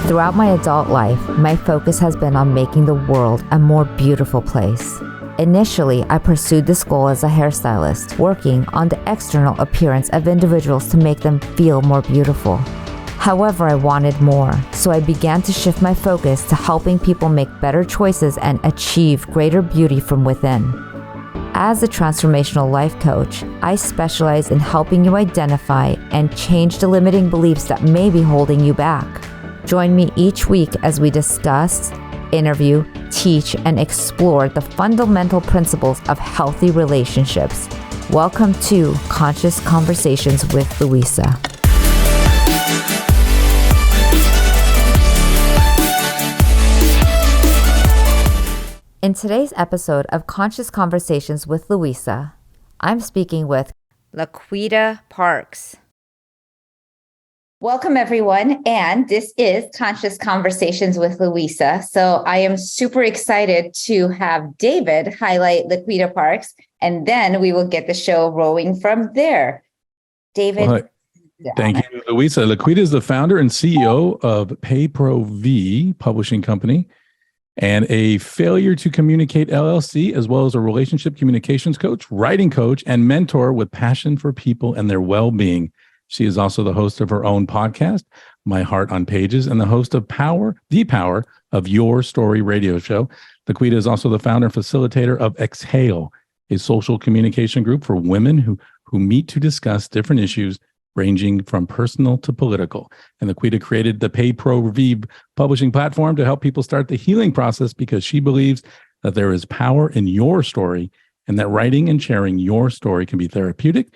Throughout my adult life, my focus has been on making the world a more beautiful place. Initially, I pursued this goal as a hairstylist, working on the external appearance of individuals to make them feel more beautiful. However, I wanted more, so I began to shift my focus to helping people make better choices and achieve greater beauty from within. As a transformational life coach, I specialize in helping you identify and change the limiting beliefs that may be holding you back. Join me each week as we discuss, interview, teach, and explore the fundamental principles of healthy relationships. Welcome to Conscious Conversations with Louisa. In today's episode of Conscious Conversations with Louisa, I'm speaking with Laquita Parks. Welcome, everyone, and this is Conscious Conversations with Louisa. So I am super excited to have David highlight Laquita Parks, and then we will get the show rolling from there. David. Well, thank you, Louisa. Laquita is the founder and CEO of PayProV Publishing Company and a Failure to Communicate LLC, as well as a relationship communications coach, writing coach, and mentor with passion for people and their well-being. She is also the host of her own podcast, My Heart on Pages, and the host of The Power of Your Story radio show. Laquita is also the founder and facilitator of Exhale, a social communication group for women who meet to discuss different issues ranging from personal to political. And Laquita created the PayProV publishing platform to help people start the healing process because she believes that there is power in your story and that writing and sharing your story can be therapeutic.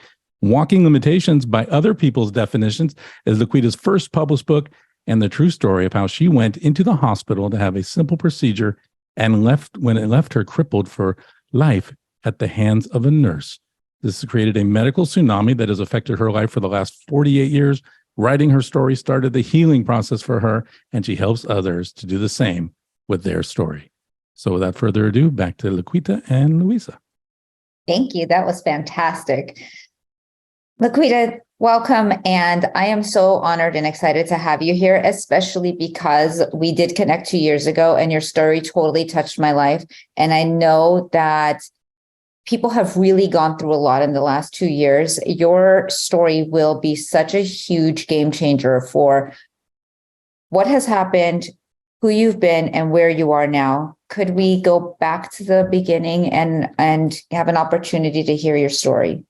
Walking Limitations by Other People's Definitions is Laquita's first published book and the true story of how she went into the hospital to have a simple procedure and when it left her crippled for life at the hands of a nurse. This has created a medical tsunami that has affected her life for the last 48 years. Writing her story started the healing process for her, and she helps others to do the same with their story. So without further ado, back to Laquita and Louisa. Thank you. That was fantastic. Laquita, welcome. And I am so honored and excited to have you here, especially because we did connect 2 years ago and your story totally touched my life. And I know that people have really gone through a lot in the last 2 years. Your story will be such a huge game changer for what has happened, who you've been, and where you are now. Could we go back to the beginning and have an opportunity to hear your story?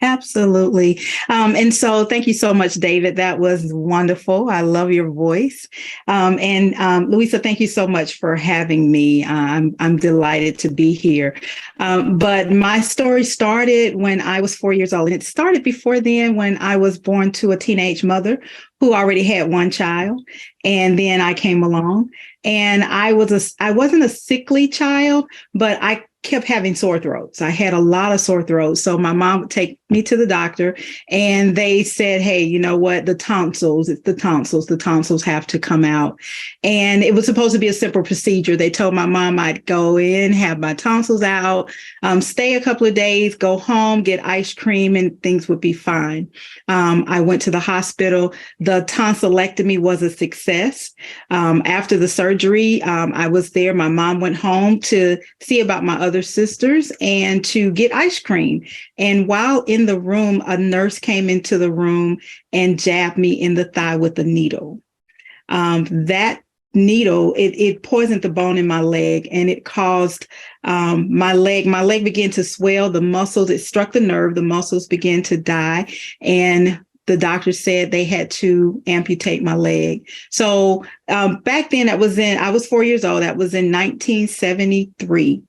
Absolutely. And so thank you so much, David. That was wonderful. I love your voice. And Louisa, thank you so much for having me. I'm delighted to be here. But my story started when I was 4 years old. And it started before then when I was born to a teenage mother who already had one child. And then I came along and I wasn't a sickly child, but I kept having sore throats. I had a lot of sore throats. So my mom would take me to the doctor and they said, hey, you know what? The tonsils have to come out. And it was supposed to be a simple procedure. They told my mom I'd go in, have my tonsils out, stay a couple of days, go home, get ice cream, and things would be fine. I went to the hospital. The tonsillectomy was a success. After the surgery, I was there. My mom went home to see about my other sisters and to get ice cream. And while in the room, a nurse came into the room and jabbed me in the thigh with a needle. That needle, it poisoned the bone in my leg and it caused my leg began to swell, the muscles, it struck the nerve, the muscles began to die. And the doctor said they had to amputate my leg. So back then I was 4 years old. That was in 1973.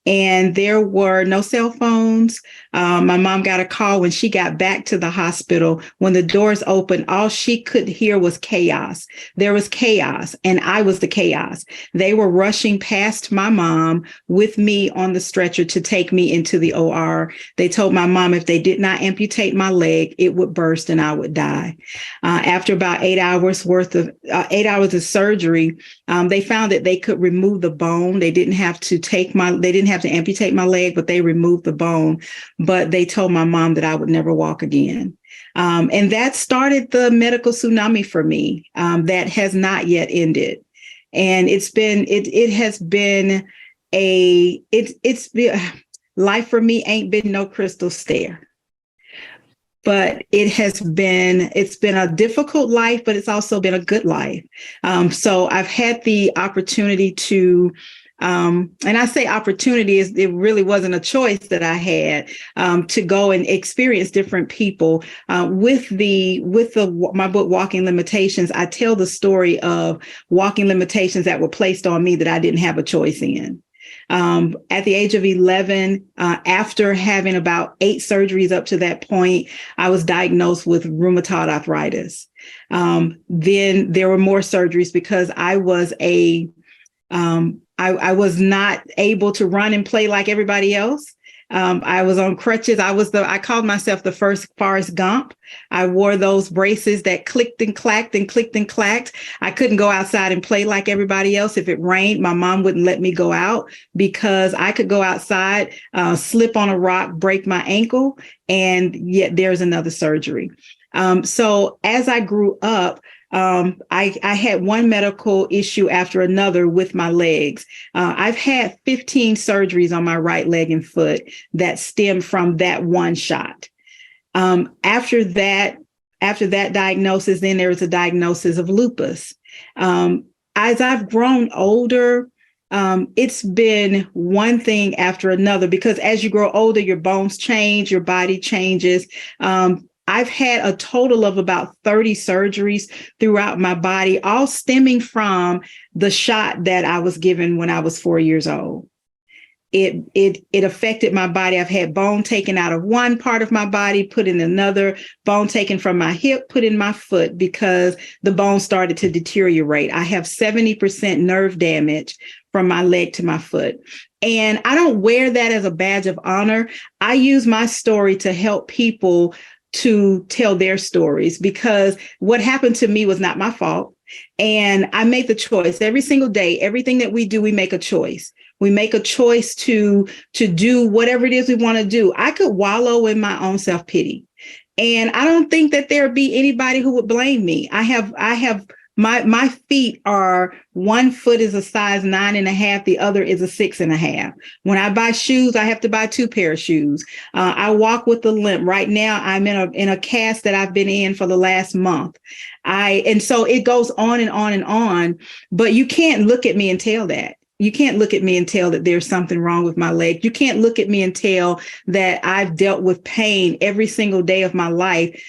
And there were no cell phones. My mom got a call when she got back to the hospital. When the doors opened, all she could hear was chaos. There was chaos, and I was the chaos. They were rushing past my mom with me on the stretcher to take me into the OR. They told my mom if they did not amputate my leg, it would burst and I would die. After about 8 hours of surgery, they found that they could remove the bone. They didn't have to have to amputate my leg, but they removed the bone. But they told my mom that I would never walk again. And that started the medical tsunami for me. That has not yet ended. And it's been life for me ain't been no crystal stair. But it's been a difficult life, but it's also been a good life. So I've had the opportunity to, and I say opportunity, it really wasn't a choice that I had, to go and experience different people. With my book, Walking Limitations, I tell the story of walking limitations that were placed on me that I didn't have a choice in. At the age of 11, after having about 8 surgeries up to that point, I was diagnosed with rheumatoid arthritis. Then there were more surgeries because I was I was not able to run and play like everybody else. I was on crutches. I called myself the first Forrest Gump. I wore those braces that clicked and clacked and clicked and clacked. I couldn't go outside and play like everybody else. If it rained, my mom wouldn't let me go out because I could go outside, slip on a rock, break my ankle, and yet there's another surgery. So as I grew up, I had one medical issue after another with my legs. I've had 15 surgeries on my right leg and foot that stem from that one shot. After that diagnosis, then there was a diagnosis of lupus. As I've grown older, it's been one thing after another, because as you grow older, your bones change, your body changes. I've had a total of about 30 surgeries throughout my body, all stemming from the shot that I was given when I was 4 years old. It affected my body. I've had bone taken out of one part of my body, put in another, bone taken from my hip, put in my foot because the bone started to deteriorate. I have 70% nerve damage from my leg to my foot. And I don't wear that as a badge of honor. I use my story to help people to tell their stories, because what happened to me was not my fault. And I made the choice every single day. Everything that we do, we make a choice. We make a choice to do whatever it is we want to do. I could wallow in my own self-pity. And I don't think that there'd be anybody who would blame me. I have my feet are, one foot is a size 9.5. The other is a 6.5. When I buy shoes, I have to buy 2 pair of shoes. I walk with a limp. Right now, I'm in a cast that I've been in for the last month. And so it goes on and on and on, but you can't look at me and tell that. You can't look at me and tell that there's something wrong with my leg. You can't look at me and tell that I've dealt with pain every single day of my life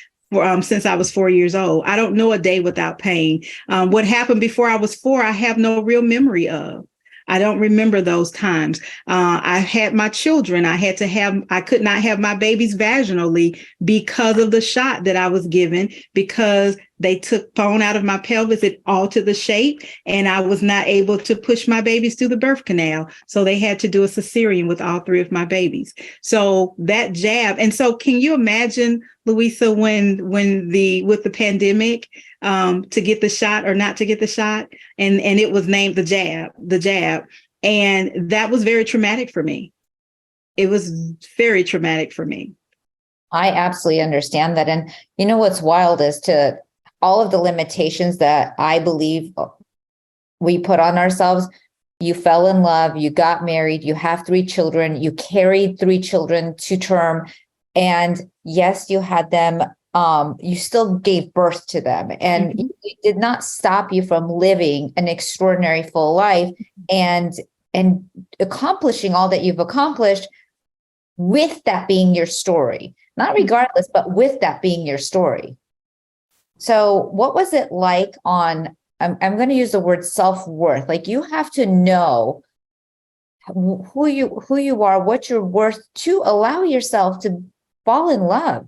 since I was 4 years old. I don't know a day without pain. What happened before I was 4, I have no real memory of. I don't remember those times. I had my children. I could not have my babies vaginally because of the shot that I was given, because they took bone out of my pelvis. It altered the shape, and I was not able to push my babies through the birth canal. So they had to do a cesarean with all 3 of my babies. So that jab. And so can you imagine, Louisa, with the pandemic, to get the shot or not to get the shot, and it was named the jab. And that was very traumatic for me. It was very traumatic for me. I absolutely understand that. And you know what's wild is to all of the limitations that I believe we put on ourselves. You fell in love, you got married, you have 3 children, you carried 3 children to term. And yes, you had them, you still gave birth to them, and Mm-hmm. it did not stop you from living an extraordinary full life and accomplishing all that you've accomplished, with that being your story, not regardless, but with that being your story. So what was it like I'm going to use the word self-worth. Like, you have to know who you are, what you're worth, to allow yourself to fall in love.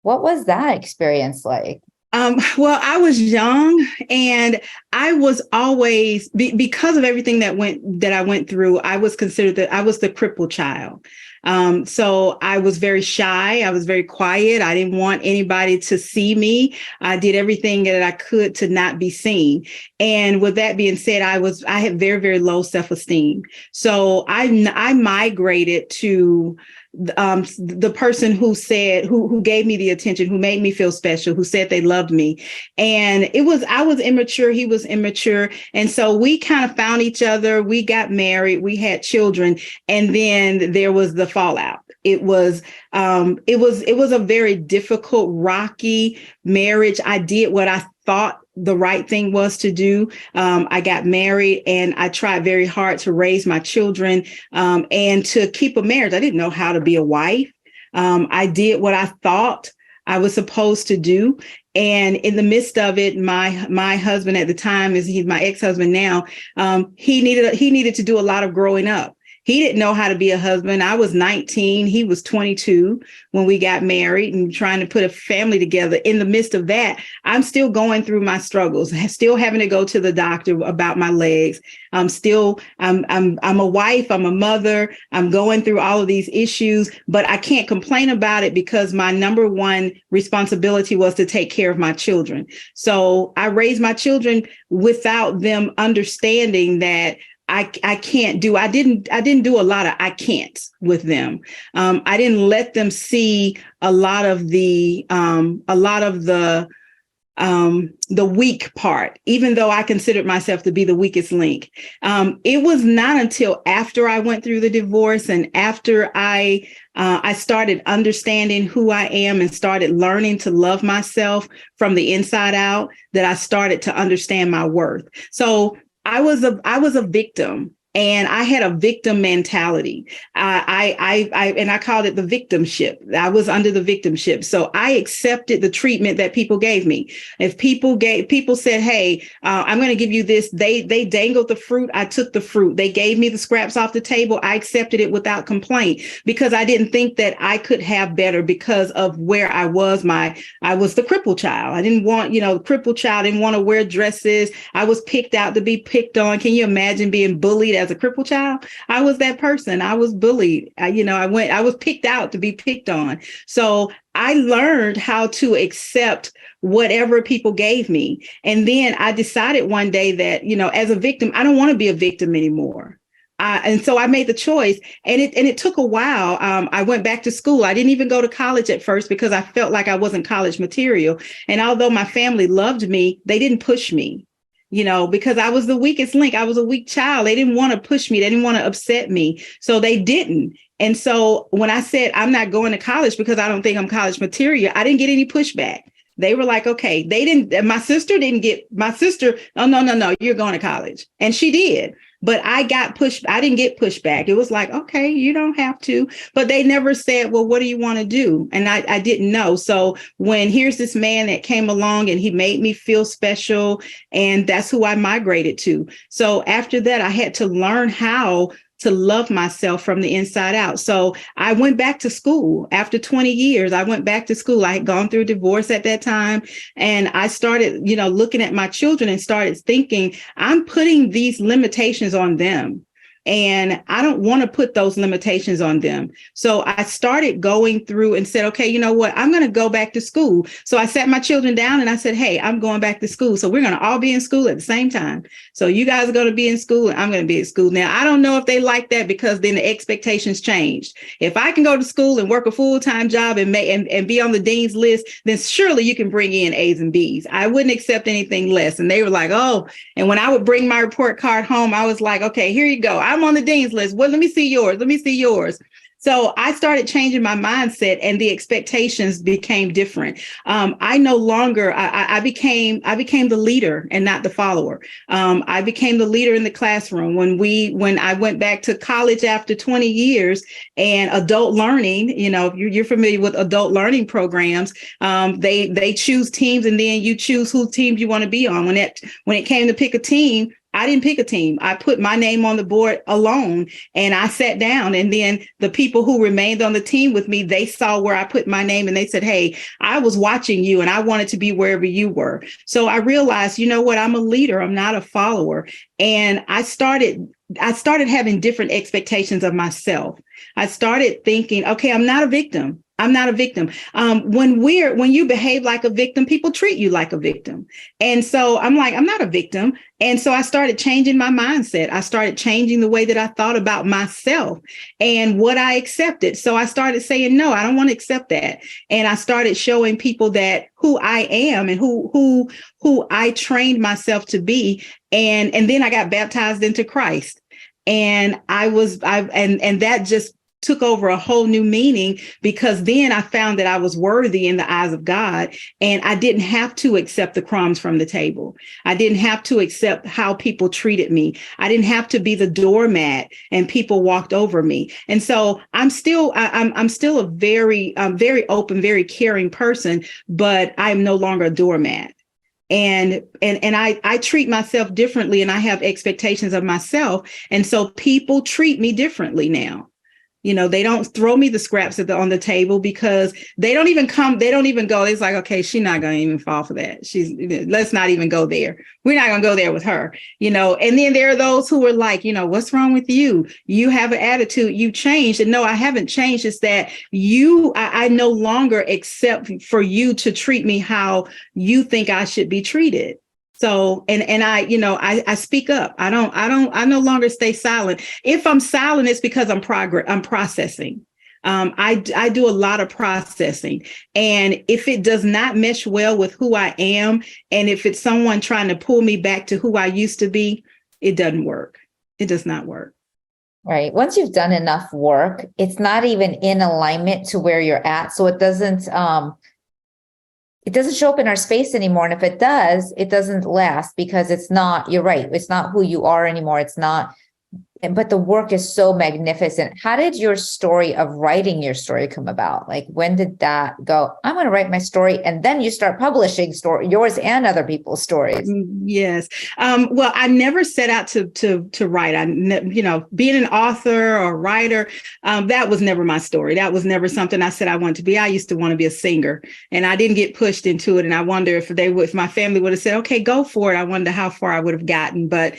What was that experience like? Well, I was young, and I was always, because of everything that I went through, I was considered I was the crippled child. So I was very shy. I was very quiet. I didn't want anybody to see me. I did everything that I could to not be seen. And with that being said, I had very, very low self-esteem. So I migrated to the person who gave me the attention, who made me feel special, who said they loved me. And I was immature. He was immature. And so we kind of found each other. We got married. We had children. And then there was the fallout. It was a very difficult, rocky marriage. I did what I thought the right thing was to do. I got married and I tried very hard to raise my children and to keep a marriage. I didn't know how to be a wife. I did what I thought I was supposed to do. And in the midst of it, my husband at the time, he's my ex-husband now, he needed to do a lot of growing up. He didn't know how to be a husband. I was 19. He was 22 when we got married and trying to put a family together. In the midst of that, I'm still going through my struggles, still having to go to the doctor about my legs. I'm a wife. I'm a mother. I'm going through all of these issues, but I can't complain about it because my number one responsibility was to take care of my children. So I raised my children without them understanding that I didn't do a lot of I can't with them. I didn't let them see a lot of the weak part, even though I considered myself to be the weakest link. It was not until after I went through the divorce and after I started understanding who I am and started learning to love myself from the inside out that I started to understand my worth. So I was a victim. And I had a victim mentality. I called it the victimship. I was under the victimship. So I accepted the treatment that people gave me. If people said, hey, I'm going to give you this, they dangled the fruit. I took the fruit. They gave me the scraps off the table. I accepted it without complaint because I didn't think that I could have better because of where I was. I was the crippled child. I didn't want, the crippled child, didn't want to wear dresses. I was picked out to be picked on. Can you imagine being bullied as a crippled child? I was that person. I was bullied. I was picked out to be picked on. So I learned how to accept whatever people gave me. And then I decided one day that, as a victim, I don't want to be a victim anymore. And so I made the choice, and it took a while. I went back to school. I didn't even go to college at first because I felt like I wasn't college material. And although my family loved me, they didn't push me. Because I was the weakest link. I was a weak child. They didn't want to push me. They didn't want to upset me. So they didn't. And so when I said, I'm not going to college because I don't think I'm college material, I didn't get any pushback. They were like, okay, my sister, oh, no, you're going to college. And she did. But I didn't get pushback. It was like, okay, you don't have to. But they never said, well, what do you want to do? And I didn't know. So when here's this man that came along and he made me feel special, and that's who I migrated to. So after that, I had to learn how to love myself from the inside out. So I went back to school. After 20 years, I went back to school. I had gone through a divorce at that time. And I started, looking at my children and started thinking, I'm putting these limitations on them. And I don't want to put those limitations on them. So I started going through and said, okay, you know what? I'm going to go back to school. So I sat my children down and I said, hey, I'm going back to school. So we're going to all be in school at the same time. So you guys are going to be in school and I'm going to be at school. Now, I don't know if they like that because then the expectations changed. If I can go to school and work a full-time job and be on the dean's list, then surely you can bring in A's and B's. I wouldn't accept anything less. And they were like, oh, and when I would bring my report card home, I was like, okay, here you go. I'm on the dean's list. Well, let me see yours. So I started changing my mindset and the expectations became different. I no longer, I became the leader and not the follower. I became the leader in the classroom. When I went back to college after 20 years and adult learning, if you're familiar with adult learning programs, they choose teams and then you choose whose team you want to be on. When it came to pick a team, I didn't pick a team. I put my name on the board alone and I sat down, and then the people who remained on the team with me, they saw where I put my name and they said, hey, I was watching you and I wanted to be wherever you were. So I realized, you know what? I'm a leader. I'm not a follower. And I started I started having different expectations of myself. I started thinking, okay, I'm not a victim. I'm not a victim. When you behave like a victim, people treat you like a victim. And so I'm like, I'm not a victim. And so I started changing my mindset. I started changing the way that I thought about myself and what I accepted. So I started saying, no, I don't want to accept that. And I started showing people that who I am and who I trained myself to be. And then I got baptized into Christ. And that just took over a whole new meaning, because then I found that I was worthy in the eyes of God, and I didn't have to accept the crumbs from the table. I didn't have to accept how people treated me. I didn't have to be the doormat and people walked over me. And so I'm still a very open, very caring person, but I'm no longer a doormat. And I treat myself differently, and I have expectations of myself. And so people treat me differently now. You know, they don't throw me the scraps on the table, because they don't even go. It's like, okay, she's not going to even fall for that. Let's not even go there. We're not going to go there with her, you know. And then there are those who are like, you know, what's wrong with you? You have an attitude, you changed. And no, I haven't changed. It's that I no longer accept for you to treat me how you think I should be treated. So, and I speak up. I no longer stay silent. If I'm silent, it's because I'm processing. I do a lot of processing. And if it does not mesh well with who I am, and if it's someone trying to pull me back to who I used to be, it doesn't work. It does not work. Right. Once you've done enough work, it's not even in alignment to where you're at. So it doesn't show up in our space anymore. And if it does, it doesn't last, because it's not, you're right, it's not who you are anymore. It's not, but the work is so magnificent. How did your story of writing your story come about? Like, when did that go, I'm going to write my story, and then you start publishing yours and other people's stories? Yes. Well, I never set out to write. Being an author or writer, that was never my story. That was never something I said I wanted to be. I used to want to be a singer, and I didn't get pushed into it. And I wonder if my family would have said, okay, go for it, I wonder how far I would have gotten. But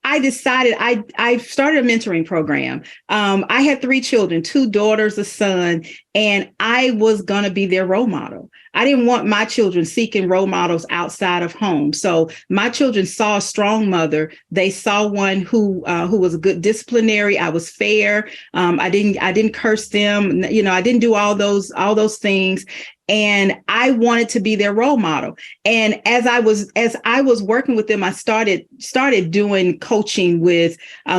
I decided I started a mentoring program. I had 3 children, 2 daughters, a son, and I was going to be their role model. I didn't want my children seeking role models outside of home. So my children saw a strong mother. They saw one who was a good disciplinary. I was fair. I didn't curse them. You know, I didn't do all those things. And I wanted to be their role model. And as I was working with them, I started doing coaching with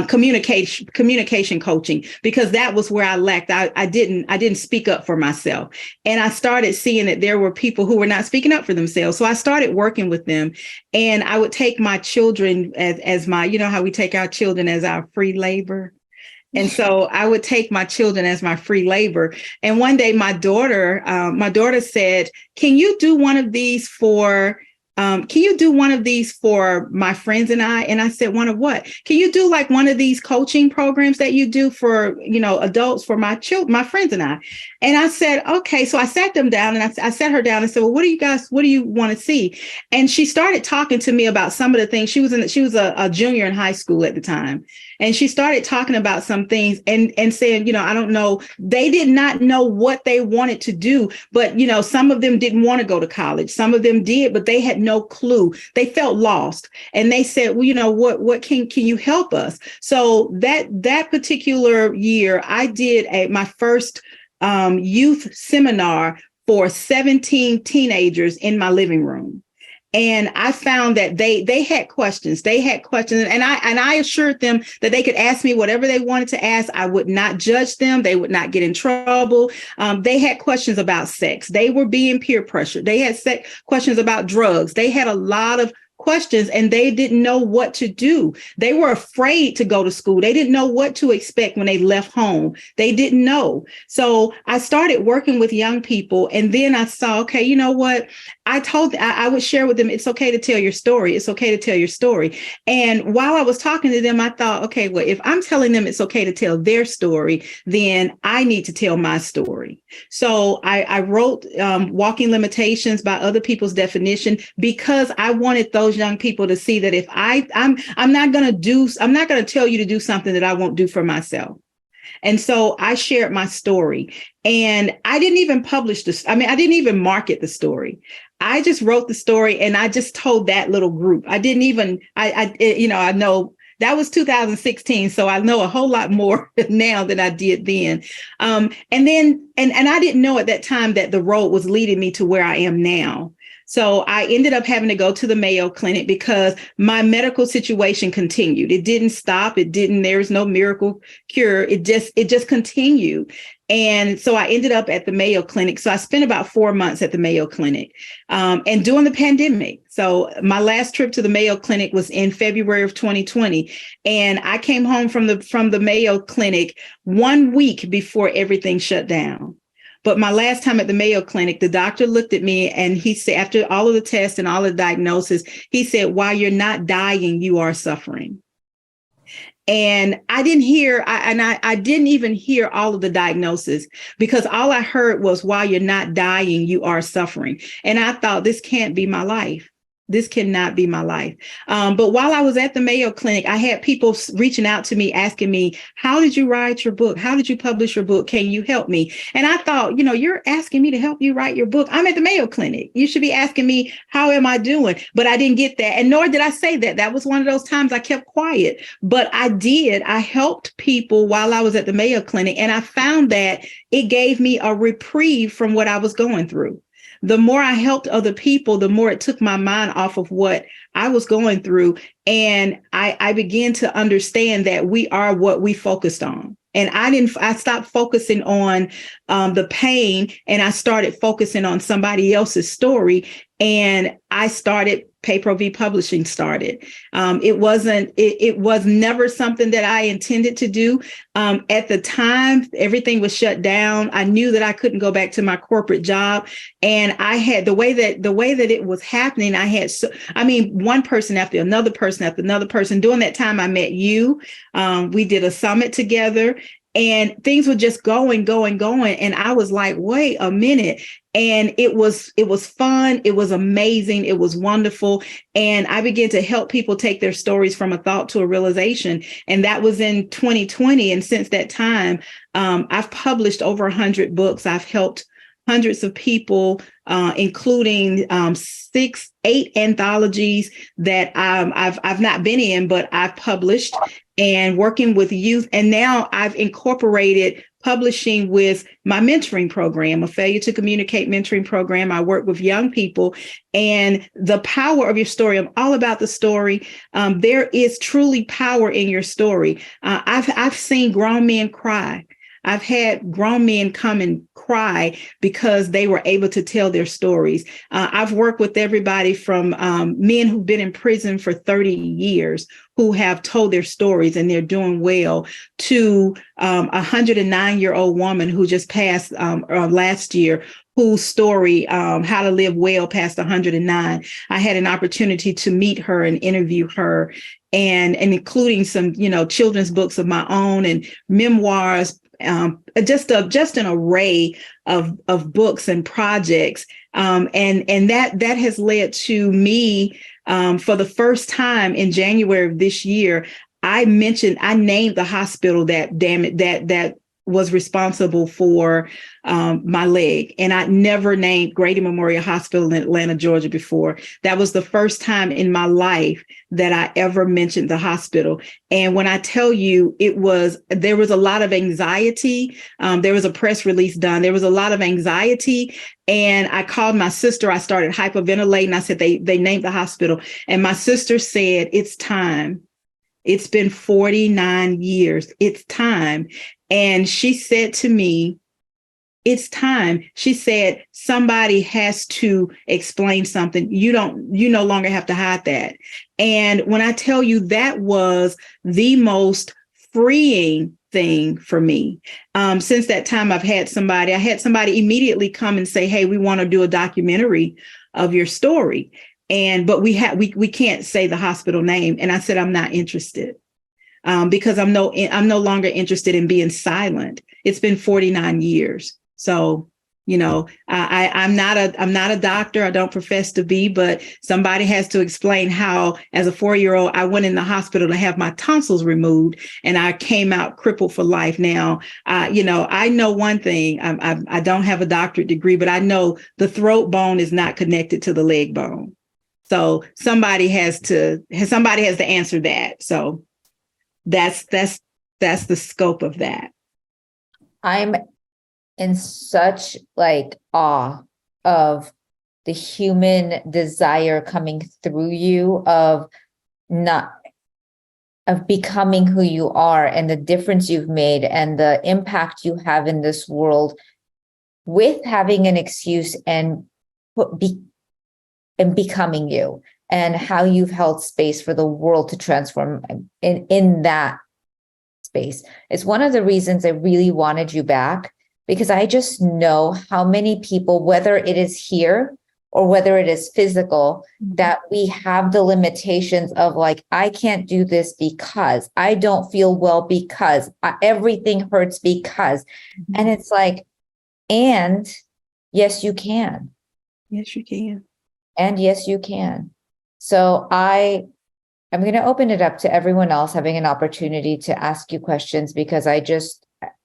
communication coaching, because that was where I lacked. I didn't speak up for myself. And I started seeing that there were people who were not speaking up for themselves. So I started working with them, and I would take my children as my, you know how we take our children as our free labor. And so I would take my children as my free labor. And one day my daughter said, can you do one of these for my friends and I? And I said, one of what? Can you do like one of these coaching programs that you do for, adults, for my friends and I? And I said, okay. So I sat them down, and I sat her down and said, well, what do you want to see? And she started talking to me about some of the things. She was a junior in high school at the time. And she started talking about some things and saying, I don't know, they did not know what they wanted to do, but, some of them didn't want to go to college. Some of them did, but they had no clue. They felt lost. And they said, well, what can you help us? So that particular year, I did my first youth seminar for 17 teenagers in my living room. And I found that they had questions. And I assured them that they could ask me whatever they wanted to ask. I would not judge them. They would not get in trouble. They had questions about sex. They were being peer pressured. They had questions about drugs. They had a lot of questions, and they didn't know what to do. They were afraid to go to school. They didn't know what to expect when they left home. They didn't know. So I started working with young people, and then I saw, okay, you know what? I would share with them, it's okay to tell your story. It's okay to tell your story. And while I was talking to them, I thought, okay, well, if I'm telling them it's okay to tell their story, then I need to tell my story. So I wrote Walking Limitations by Other People's Definition, because I wanted those those young people to see that if I'm not going to tell you to do something that I won't do for myself. And so I shared my story, and I didn't even publish this. I mean, I didn't even market the story. I just wrote the story, and I just told that little group. I didn't even, I know that was 2016. So I know a whole lot more now than I did then. And I didn't know at that time that the road was leading me to where I am now. So I ended up having to go to the Mayo Clinic because my medical situation continued. It didn't stop. There was no miracle cure. It just continued. And so I ended up at the Mayo Clinic. So I spent about 4 months at the Mayo Clinic and during the pandemic. So my last trip to the Mayo Clinic was in February of 2020. And I came home from the Mayo Clinic 1 week before everything shut down. But my last time at the Mayo Clinic, the doctor looked at me and he said, after all of the tests and all of the diagnosis, he said, while you're not dying, you are suffering. And I didn't hear, I didn't even hear all of the diagnosis, because all I heard was, while you're not dying, you are suffering. And I thought, this can't be my life. This cannot be my life. But while I was at the Mayo Clinic, I had people reaching out to me, asking me, how did you write your book? How did you publish your book? Can you help me? And I thought, you're asking me to help you write your book. I'm at the Mayo Clinic. You should be asking me, how am I doing? But I didn't get that. And nor did I say that. That was one of those times I kept quiet. But I did. I helped people while I was at the Mayo Clinic. And I found that it gave me a reprieve from what I was going through. The more I helped other people, the more it took my mind off of what I was going through. And I began to understand that we are what we focused on. And I stopped focusing on the pain, and I started focusing on somebody else's story. And I started, PayProV Publishing started. It was never something that I intended to do. At the time, everything was shut down. I knew that I couldn't go back to my corporate job. And I had the way that it was happening, I had, one person after another person after another person. During that time, I met you. We did a summit together. And things were just going. And I was like, wait a minute. And it was fun. It was amazing. It was wonderful. And I began to help people take their stories from a thought to a realization. And that was in 2020. And since that time, I've published over 100 books. I've helped hundreds of people, including 8 anthologies that I've not been in, but I've published, and working with youth. And now I've incorporated publishing with my mentoring program, a Failure to Communicate mentoring program. I work with young people, and the power of your story. I'm all about the story. There is truly power in your story. I've seen grown men cry. I've had grown men come and cry because they were able to tell their stories. I've worked with everybody from men who've been in prison for 30 years who have told their stories and they're doing well, to a 109-year-old woman who just passed last year, whose story, How to Live Well Past 109. I had an opportunity to meet her and interview her, and including some, children's books of my own and memoirs, just an array of books and projects. And that has led to me, for the first time in January of this year, I named the hospital that was responsible for my leg. And I never named Grady Memorial Hospital in Atlanta, Georgia before. That was the first time in my life that I ever mentioned the hospital. And when I tell you, there was a lot of anxiety. There was a press release done. There was a lot of anxiety. And I called my sister. I started hyperventilating. I said, they named the hospital. And my sister said, it's time. It's been 49 years. It's time. And she said to me, it's time. She said, somebody has to explain something. You no longer have to hide that. And when I tell you, that was the most freeing thing for me. Since that time, I had somebody immediately come and say, hey, we want to do a documentary of your story. But we can't say the hospital name. And I said, I'm not interested. Because I'm no longer interested in being silent. It's been 49 years. So I'm not a doctor. I don't profess to be, but somebody has to explain how, as a 4-year-old, I went in the hospital to have my tonsils removed, and I came out crippled for life. Now, I know one thing. I don't have a doctorate degree, but I know the throat bone is not connected to the leg bone. So somebody has to answer that. So that's the scope of that. I'm in such awe of the human desire coming through you of becoming who you are, and the difference you've made and the impact you have in this world, with having an excuse and becoming you, and how you've held space for the world to transform in that space. It's one of the reasons I really wanted you back, because I just know how many people, whether it is here or whether it is physical, that we have the limitations of I can't do this because I don't feel well, because everything hurts because, and it's and yes, you can. Yes, you can. And yes, you can. So I'm going to open it up to everyone else having an opportunity to ask you questions, because I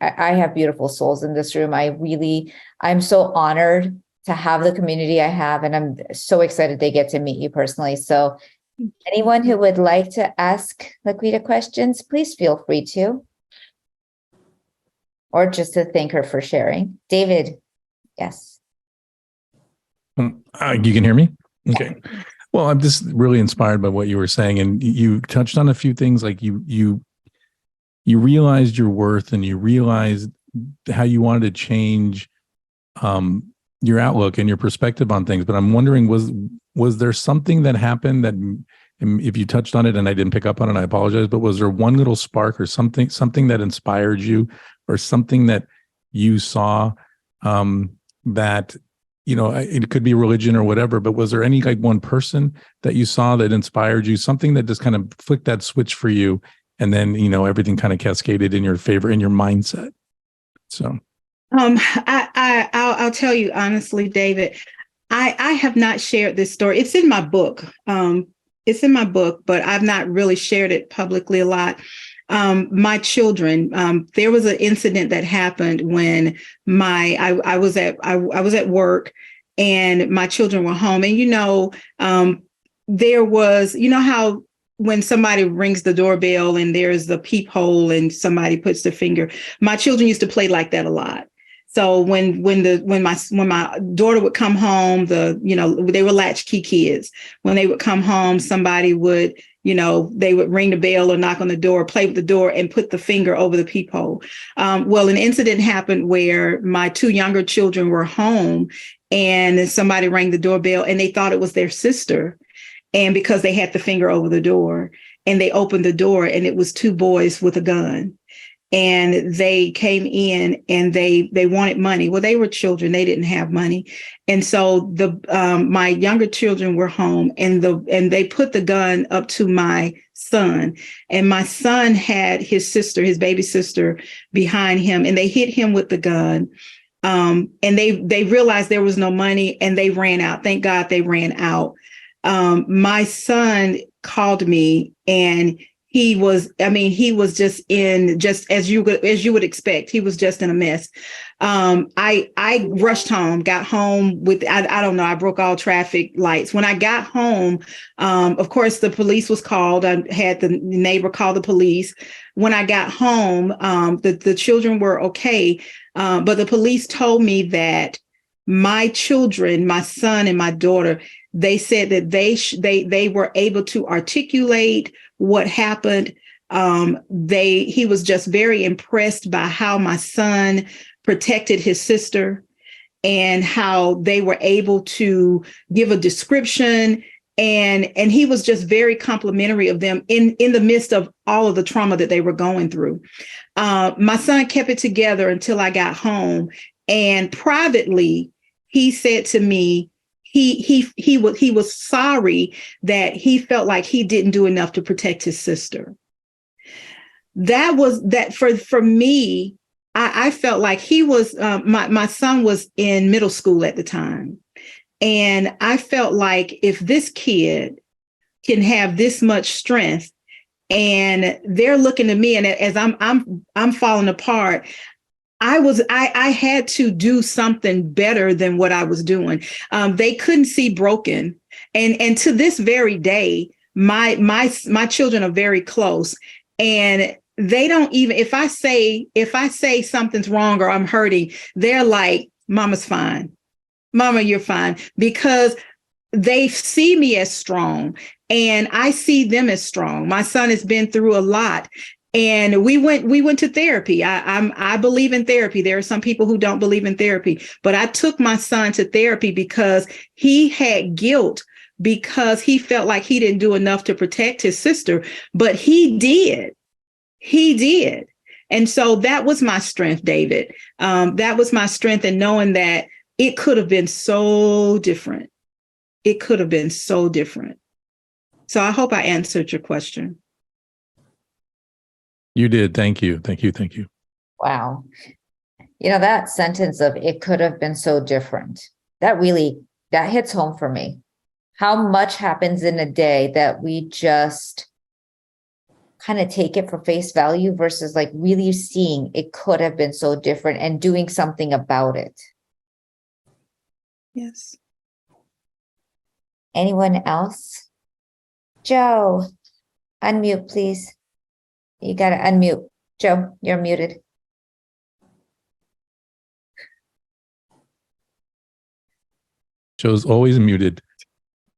have beautiful souls in this room. I'm so honored to have the community I have, and I'm so excited they get to meet you personally. So anyone who would like to ask Laquita questions, please feel free to, or just to thank her for sharing. David, yes. You can hear me? Okay. Well, I'm just really inspired by what you were saying, and you touched on a few things, you realized your worth, and you realized how you wanted to change your outlook and your perspective on things. But I'm wondering, was there something that happened that, if you touched on it and I didn't pick up on it, I apologize, but was there one little spark or something that inspired you, or something that you saw that, it could be religion or whatever, but was there any one person that you saw that inspired you, something that just kind of flicked that switch for you, and then, everything kind of cascaded in your favor, in your mindset? So, I'll tell you honestly, David, I have not shared this story. It's in my book. But I've not really shared it publicly a lot. My children, there was an incident that happened when I was at work, and my children were home. And, there was, how when somebody rings the doorbell and there's the peephole and somebody puts their finger, my children used to play like that a lot. So when my daughter would come home, they were latchkey kids. When they would come home, somebody would, they would ring the bell or knock on the door, play with the door, and put the finger over the peephole. Well, an incident happened where my 2 younger children were home, and somebody rang the doorbell, and they thought it was their sister. And because they had the finger over the door, and they opened the door, and it was 2 boys with a gun. And they came in, and they wanted money. Well, they were children; they didn't have money, and so my younger children were home, and they put the gun up to my son, and my son had his baby sister, behind him, and they hit him with the gun. And they realized there was no money, and they ran out. Thank God they ran out. My son called me, and he was just as you would expect. He was just in a mess. I rushed home, got home with, I don't know, I broke all traffic lights. When I got home, of course, the police was called. I had the neighbor call the police. When I got home, the children were okay. But the police told me that my children, my son and my daughter, they said that they were able to articulate what happened. He was just very impressed by how my son protected his sister, and how they were able to give a description. And he was just very complimentary of them in the midst of all of the trauma that they were going through. My son kept it together until I got home, and privately, he said to me, he was sorry that he felt like he didn't do enough to protect his sister. That for me, I felt like he was, my son was in middle school at the time. And I felt like if this kid can have this much strength and they're looking to me, and as I'm falling apart, I had to do something better than what I was doing. They couldn't see broken. And to this very day, my children are very close, and they don't even, if I say something's wrong or I'm hurting, they're like, Mama's fine. Mama, you're fine, because they see me as strong and I see them as strong. My son has been through a lot. And we went to therapy. I believe in therapy. There are some people who don't believe in therapy, but I took my son to therapy because he had guilt, because he felt like he didn't do enough to protect his sister, but he did. He did. And so that was my strength, David. That was my strength in knowing that it could have been so different. It could have been so different. So I hope I answered your question. You did. Thank you. Thank you. Thank you. Wow. That sentence of "it could have been so different," that hits home for me. How much happens in a day that we just kind of take it for face value versus like really seeing it could have been so different and doing something about it. Yes. Anyone else? Joe, unmute, please. You got to unmute. Joe, you're muted. Joe's always muted.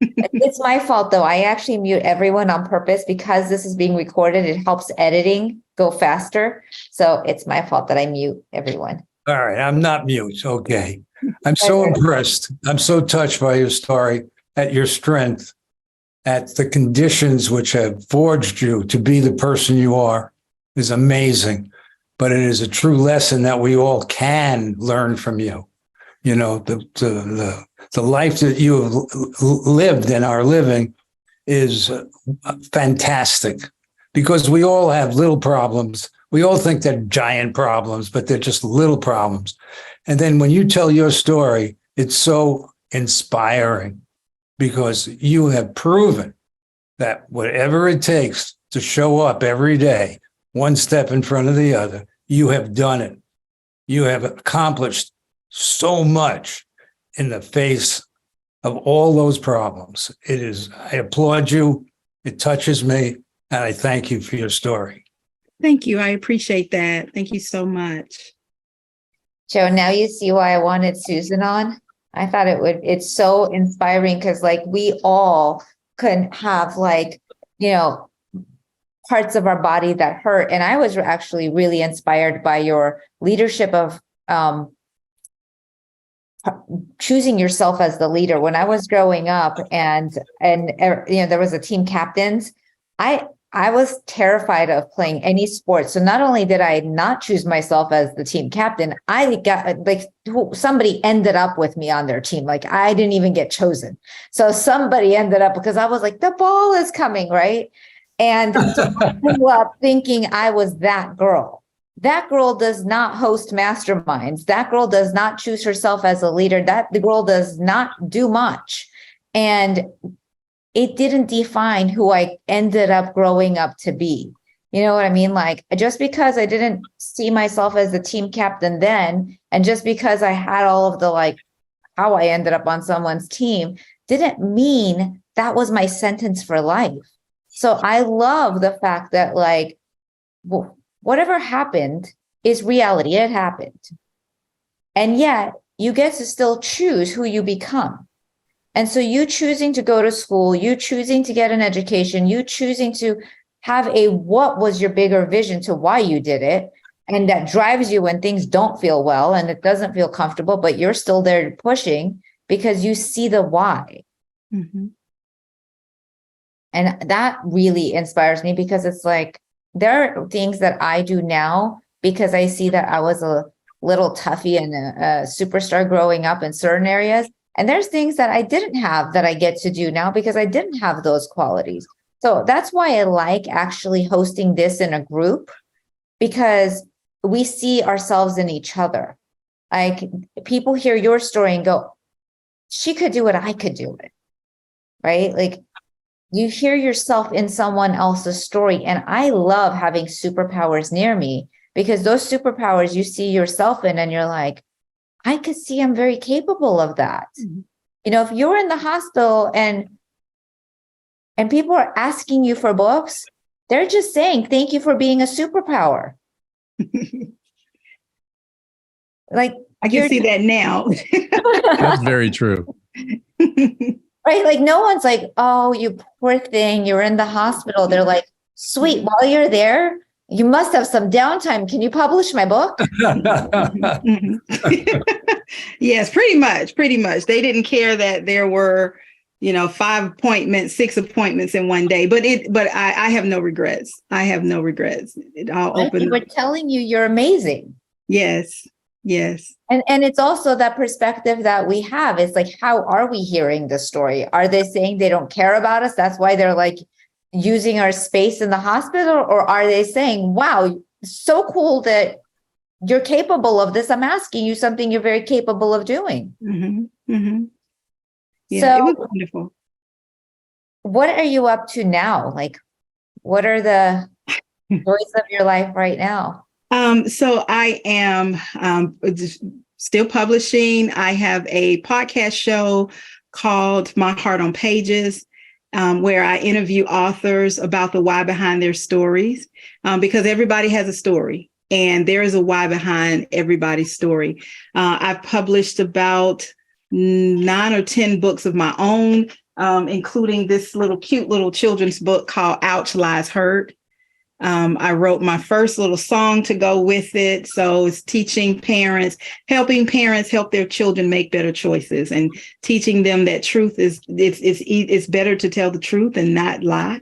It's my fault, though. I actually mute everyone on purpose because this is being recorded. It helps editing go faster. So it's my fault that I mute everyone. All right, I'm not mute. Okay. I'm so impressed. I'm so touched by your story, at your strength, at the conditions which have forged you to be the person you are is amazing. But it is a true lesson that we all can learn from you. The life that you have lived and are living is fantastic, because we all have little problems. We all think they're giant problems, but they're just little problems. And then when you tell your story, it's so inspiring, because you have proven that whatever it takes to show up every day, one step in front of the other, you have done it. You have accomplished so much in the face of all those problems. I applaud you. It touches me. And I thank you for your story. Thank you. I appreciate that. Thank you so much. Joe, now you see why I wanted Susan on. I thought it's so inspiring, because like we all can have parts of our body that hurt. And I was actually really inspired by your leadership of choosing yourself as the leader. When I was growing up and there was a team captains, I was terrified of playing any sport. So not only did I not choose myself as the team captain, I got somebody ended up with me on their team. Like I didn't even get chosen. So somebody ended up, because I was like, the ball is coming, right? And so I grew up thinking I was that girl. That girl does not host masterminds. That girl does not choose herself as a leader. The girl does not do much. And it didn't define who I ended up growing up to be. You know what I mean? Like, just because I didn't see myself as the team captain then, and just because I had all of the how I ended up on someone's team, didn't mean that was my sentence for life. So I love the fact that whatever happened is reality. It happened. And yet you get to still choose who you become. And so you choosing to go to school, you choosing to get an education, you choosing to have what was your bigger vision to why you did it. And that drives you when things don't feel well and it doesn't feel comfortable, but you're still there pushing because you see the why. Mm-hmm. And that really inspires me, because it's like, there are things that I do now because I see that I was a little toughie and a superstar growing up in certain areas. And there's things that I didn't have that I get to do now because I didn't have those qualities. So that's why I like actually hosting this in a group, because we see ourselves in each other. Like people hear your story and go, she could do it, I could do it. Right? Like you hear yourself in someone else's story. And I love having superpowers near me because those superpowers you see yourself in and you're like, I could see I'm very capable of that. Mm-hmm. You know, if you're in the hospital and people are asking you for books, they're just saying, thank you for being a superpower. Like I can see that now. That's very true. Right? Like no one's like, oh, you poor thing, you're in the hospital. They're like, sweet, while you're there, you must have some downtime. Can you publish my book? Yes, pretty much. They didn't care that there were, 5 appointments, 6 appointments in one day, but I have no regrets. It all opened. We're telling you, you're amazing. Yes. And it's also that perspective that we have. It's like, how are we hearing the story? Are they saying they don't care about us? That's why they're like using our space in the hospital? Or are they saying, wow, so cool that you're capable of this. I'm asking you something you're very capable of doing. Mm-hmm. Mm-hmm. Yeah, so, it was wonderful. What are you up to now? Like, what are the joys of your life right now? So I am still publishing. I have a podcast show called My Heart on Pages, where I interview authors about the why behind their stories, because everybody has a story and there is a why behind everybody's story. I've published about 9 or 10 books of my own, including this cute little children's book called Ouch Lies Hurt. I wrote my first little song to go with it. So it's teaching parents, helping parents help their children make better choices and teaching them that truth it's better to tell the truth and not lie.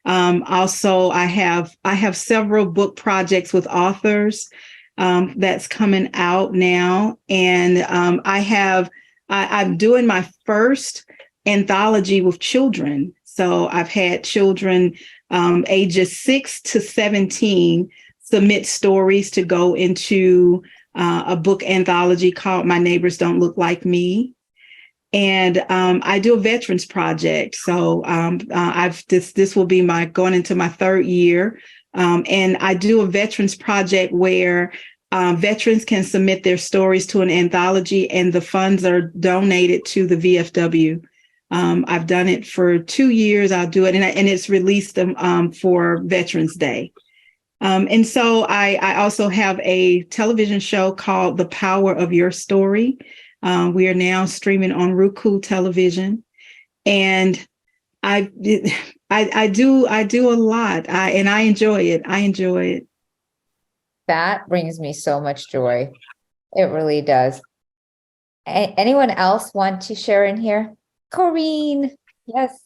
Also, I have several book projects with authors that's coming out now. And I'm doing my first anthology with children. So I've had children ages 6 to 17 submit stories to go into a book anthology called My Neighbors Don't Look Like Me. And I do a veterans project. So this will be going into my 3rd year. And I do a veterans project where veterans can submit their stories to an anthology and the funds are donated to the VFW. I've done it for 2 years. I'll do it. And it's released for Veterans Day. And so I also have a television show called The Power of Your Story. We are now streaming on Roku television. And I do a lot. And I enjoy it. That brings me so much joy. It really does. Anyone else want to share in here? Corrine, yes.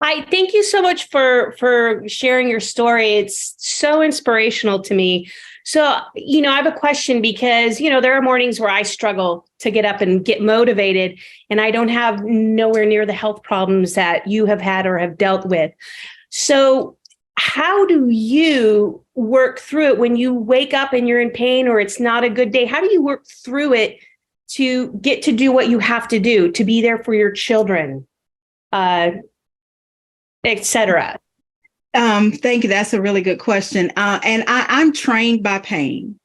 Hi, thank you so much for sharing your story. It's so inspirational to me. So, I have a question because, there are mornings where I struggle to get up and get motivated, and I don't have nowhere near the health problems that you have had or have dealt with. So how do you work through it when you wake up and you're in pain or it's not a good day? How do you work through it to get to do what you have to do, to be there for your children, et cetera? Thank you. That's a really good question. And I'm trained by pain.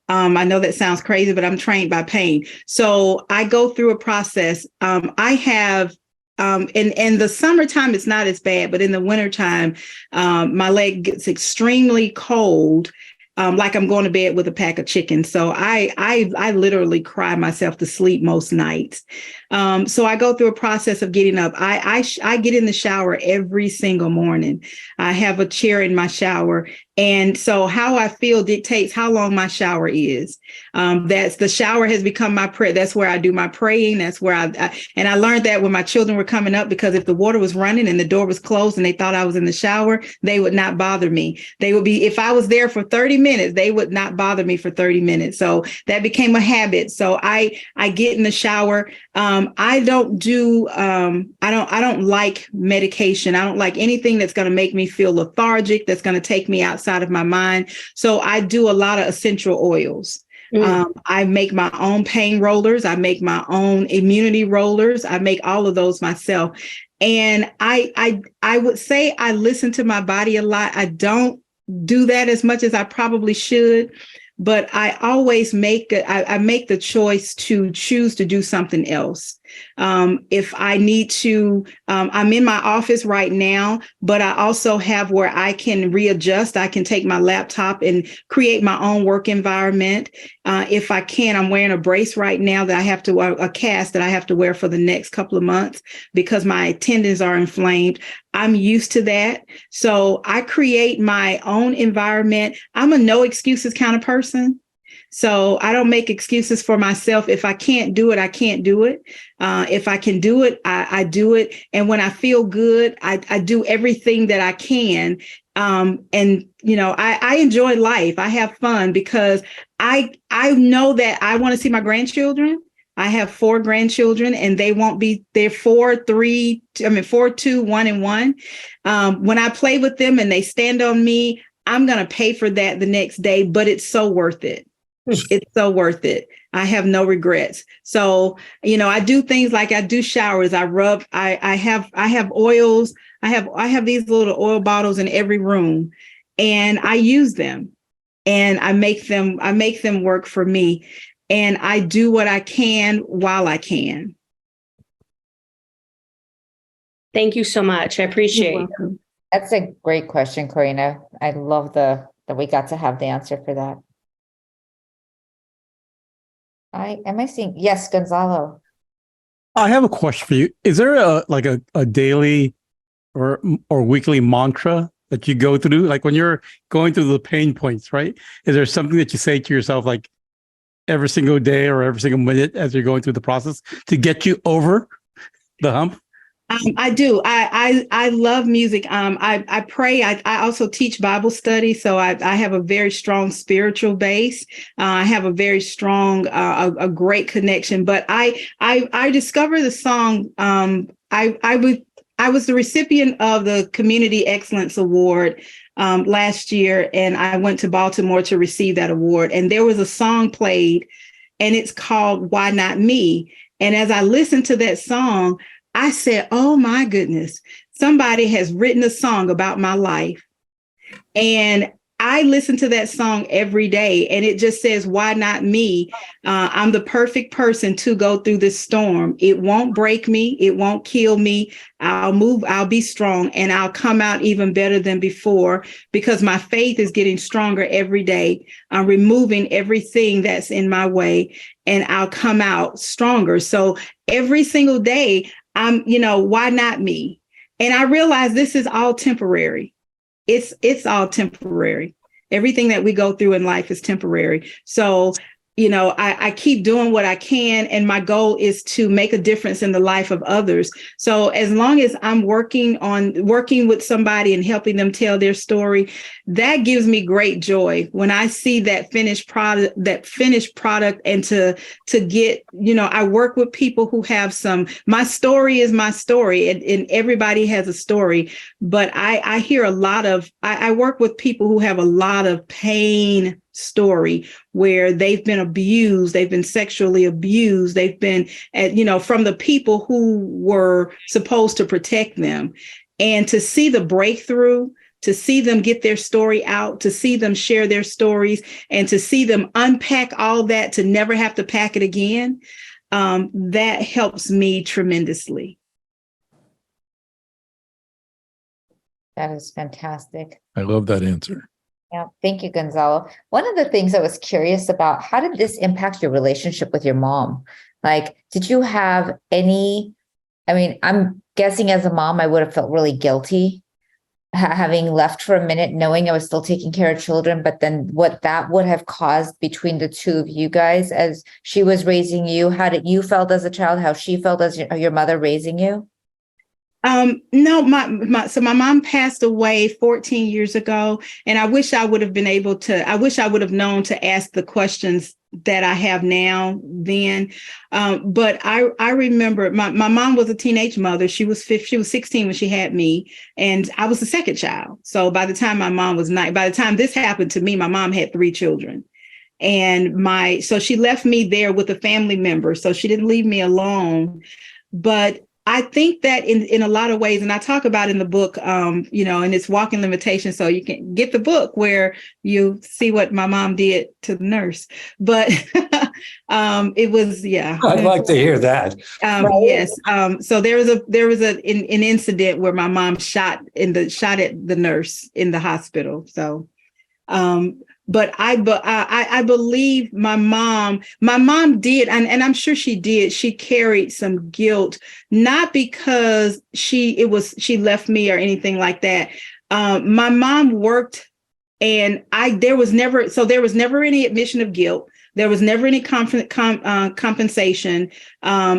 I know that sounds crazy, but I'm trained by pain. So I go through a process. I have, in the summertime, it's not as bad, but in the wintertime, my leg gets extremely cold. Like I'm going to bed with a pack of chicken. So I literally cry myself to sleep most nights. So I go through a process of getting up. I get in the shower every single morning. I have a chair in my shower. And so how I feel dictates how long my shower is. The shower has become my prayer. That's where I do my praying. That's where and I learned that when my children were coming up, because if the water was running and the door was closed and they thought I was in the shower, they would not bother me. If I was there for 30 minutes, they would not bother me for 30 minutes. So that became a habit. So I get in the shower. I don't like medication. I don't like anything that's going to make me feel lethargic, that's going to take me out outside of my mind. So I do a lot of essential oils. I make my own pain rollers. I make my own immunity rollers. I make all of those myself. And I would say I listen to my body a lot. I don't do that as much as I probably should, but I always make I make the choice to choose to do something else. If I need to, I'm in my office right now, but I also have where I can readjust. I can take my laptop and create my own work environment. If I can, I'm wearing a brace right now that I have to wear, a cast that I have to wear for the next couple of months because my tendons are inflamed. I'm used to that. So I create my own environment. I'm a no excuses kind of person. So I don't make excuses for myself. If I can't do it, I can't do it. If I can do it, I do it. And when I feel good, I do everything that I can. And, you know, I enjoy life. I have fun because I know that I want to see my grandchildren. I have 4 grandchildren and they're 4, 2, 1 and 1. When I play with them and they stand on me, I'm going to pay for that the next day, but it's so worth it. It's so worth it. I have no regrets. So, you know, I do things like I do showers. I rub, I have oils. I have these little oil bottles in every room and I use them and I make them work for me. And I do what I can while I can. Thank you so much. I appreciate it. That's a great question, Corina. I love that we got to have the answer for that. Am I seeing? Yes, Gonzalo. I have a question for you. Is there a daily or weekly mantra that you go through? Like when you're going through the pain points, right? Is there something that you say to yourself like every single day or every single minute as you're going through the process to get you over the hump? I do. I love music. I pray. I also teach Bible study. So I have a very strong spiritual base. I have a very strong, a great connection. But I discovered the song. I was the recipient of the Community Excellence Award last year, and I went to Baltimore to receive that award. And there was a song played, and it's called "Why Not Me?" And as I listened to that song, I said, oh my goodness, somebody has written a song about my life. And I listen to that song every day and it just says, why not me? I'm the perfect person to go through this storm. It won't break me. It won't kill me. I'll be strong and I'll come out even better than before because my faith is getting stronger every day. I'm removing everything that's in my way and I'll come out stronger. So every single day, why not me? And I realize this is all temporary. It's all temporary. Everything that we go through in life is temporary. So, I keep doing what I can. And my goal is to make a difference in the life of others. So as long as I'm working with somebody and helping them tell their story, that gives me great joy when I see that finished product and to get, I work with people who have my story is my story and everybody has a story, but I hear I work with people who have a lot of pain story where they've been abused, they've been sexually abused, they've been, from the people who were supposed to protect them. And to see the breakthrough, to see them get their story out, to see them share their stories, and to see them unpack all that to never have to pack it again, that helps me tremendously. That is fantastic. I love that answer. Yeah, thank you, Gonzalo. One of the things I was curious about, how did this impact your relationship with your mom? Like, did you have I'm guessing as a mom, I would have felt really guilty having left for a minute, knowing I was still taking care of children, but then what that would have caused between the two of you guys as she was raising you, how did you felt as a child, how she felt as your mother raising you? No, my mom passed away 14 years ago, and I wish I would have known to ask the questions that I have now then. But I remember my mom was a teenage mother. She was 16 when she had me, and I was the second child. So by the time my mom was 9, by the time this happened to me, my mom had 3 children. And so she left me there with a family member. So she didn't leave me alone. But I think that in a lot of ways, and I talk about in the book, and it's Walking Limitations. So you can get the book where you see what my mom did to the nurse. But it was, yeah. I'd like to hear that. Yes. So there was an incident where my mom shot at the nurse in the hospital. So, but I believe my mom did, and I'm sure she did. She carried some guilt, not because she left me or anything like that. My mom worked, and there was never any admission of guilt. There was never any compensation.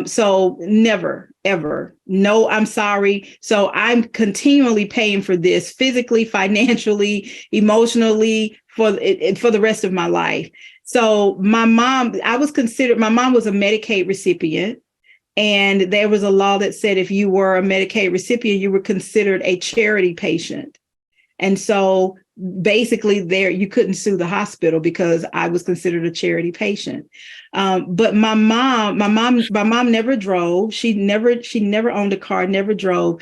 So never, ever. No, I'm sorry. So I'm continually paying for this physically, financially, emotionally for the rest of my life. So my mom was a Medicaid recipient. And there was a law that said if you were a Medicaid recipient, you were considered a charity patient. And so basically you couldn't sue the hospital because I was considered a charity patient. But my mom never drove. She never owned a car, never drove.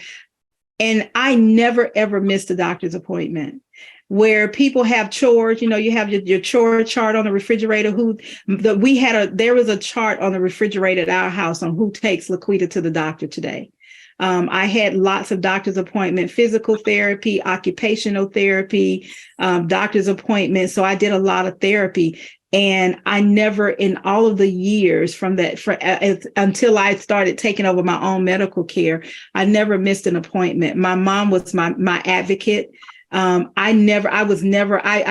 And I never, ever missed a doctor's appointment. Where people have chores, you have your chore chart on the refrigerator. There was a chart on the refrigerator at our house on who takes Laquita to the doctor today. I had lots of doctor's appointments, physical therapy, occupational therapy, doctor's appointments. So I did a lot of therapy. And I never, in all of the years until I started taking over my own medical care, I never missed an appointment. My mom was my advocate. I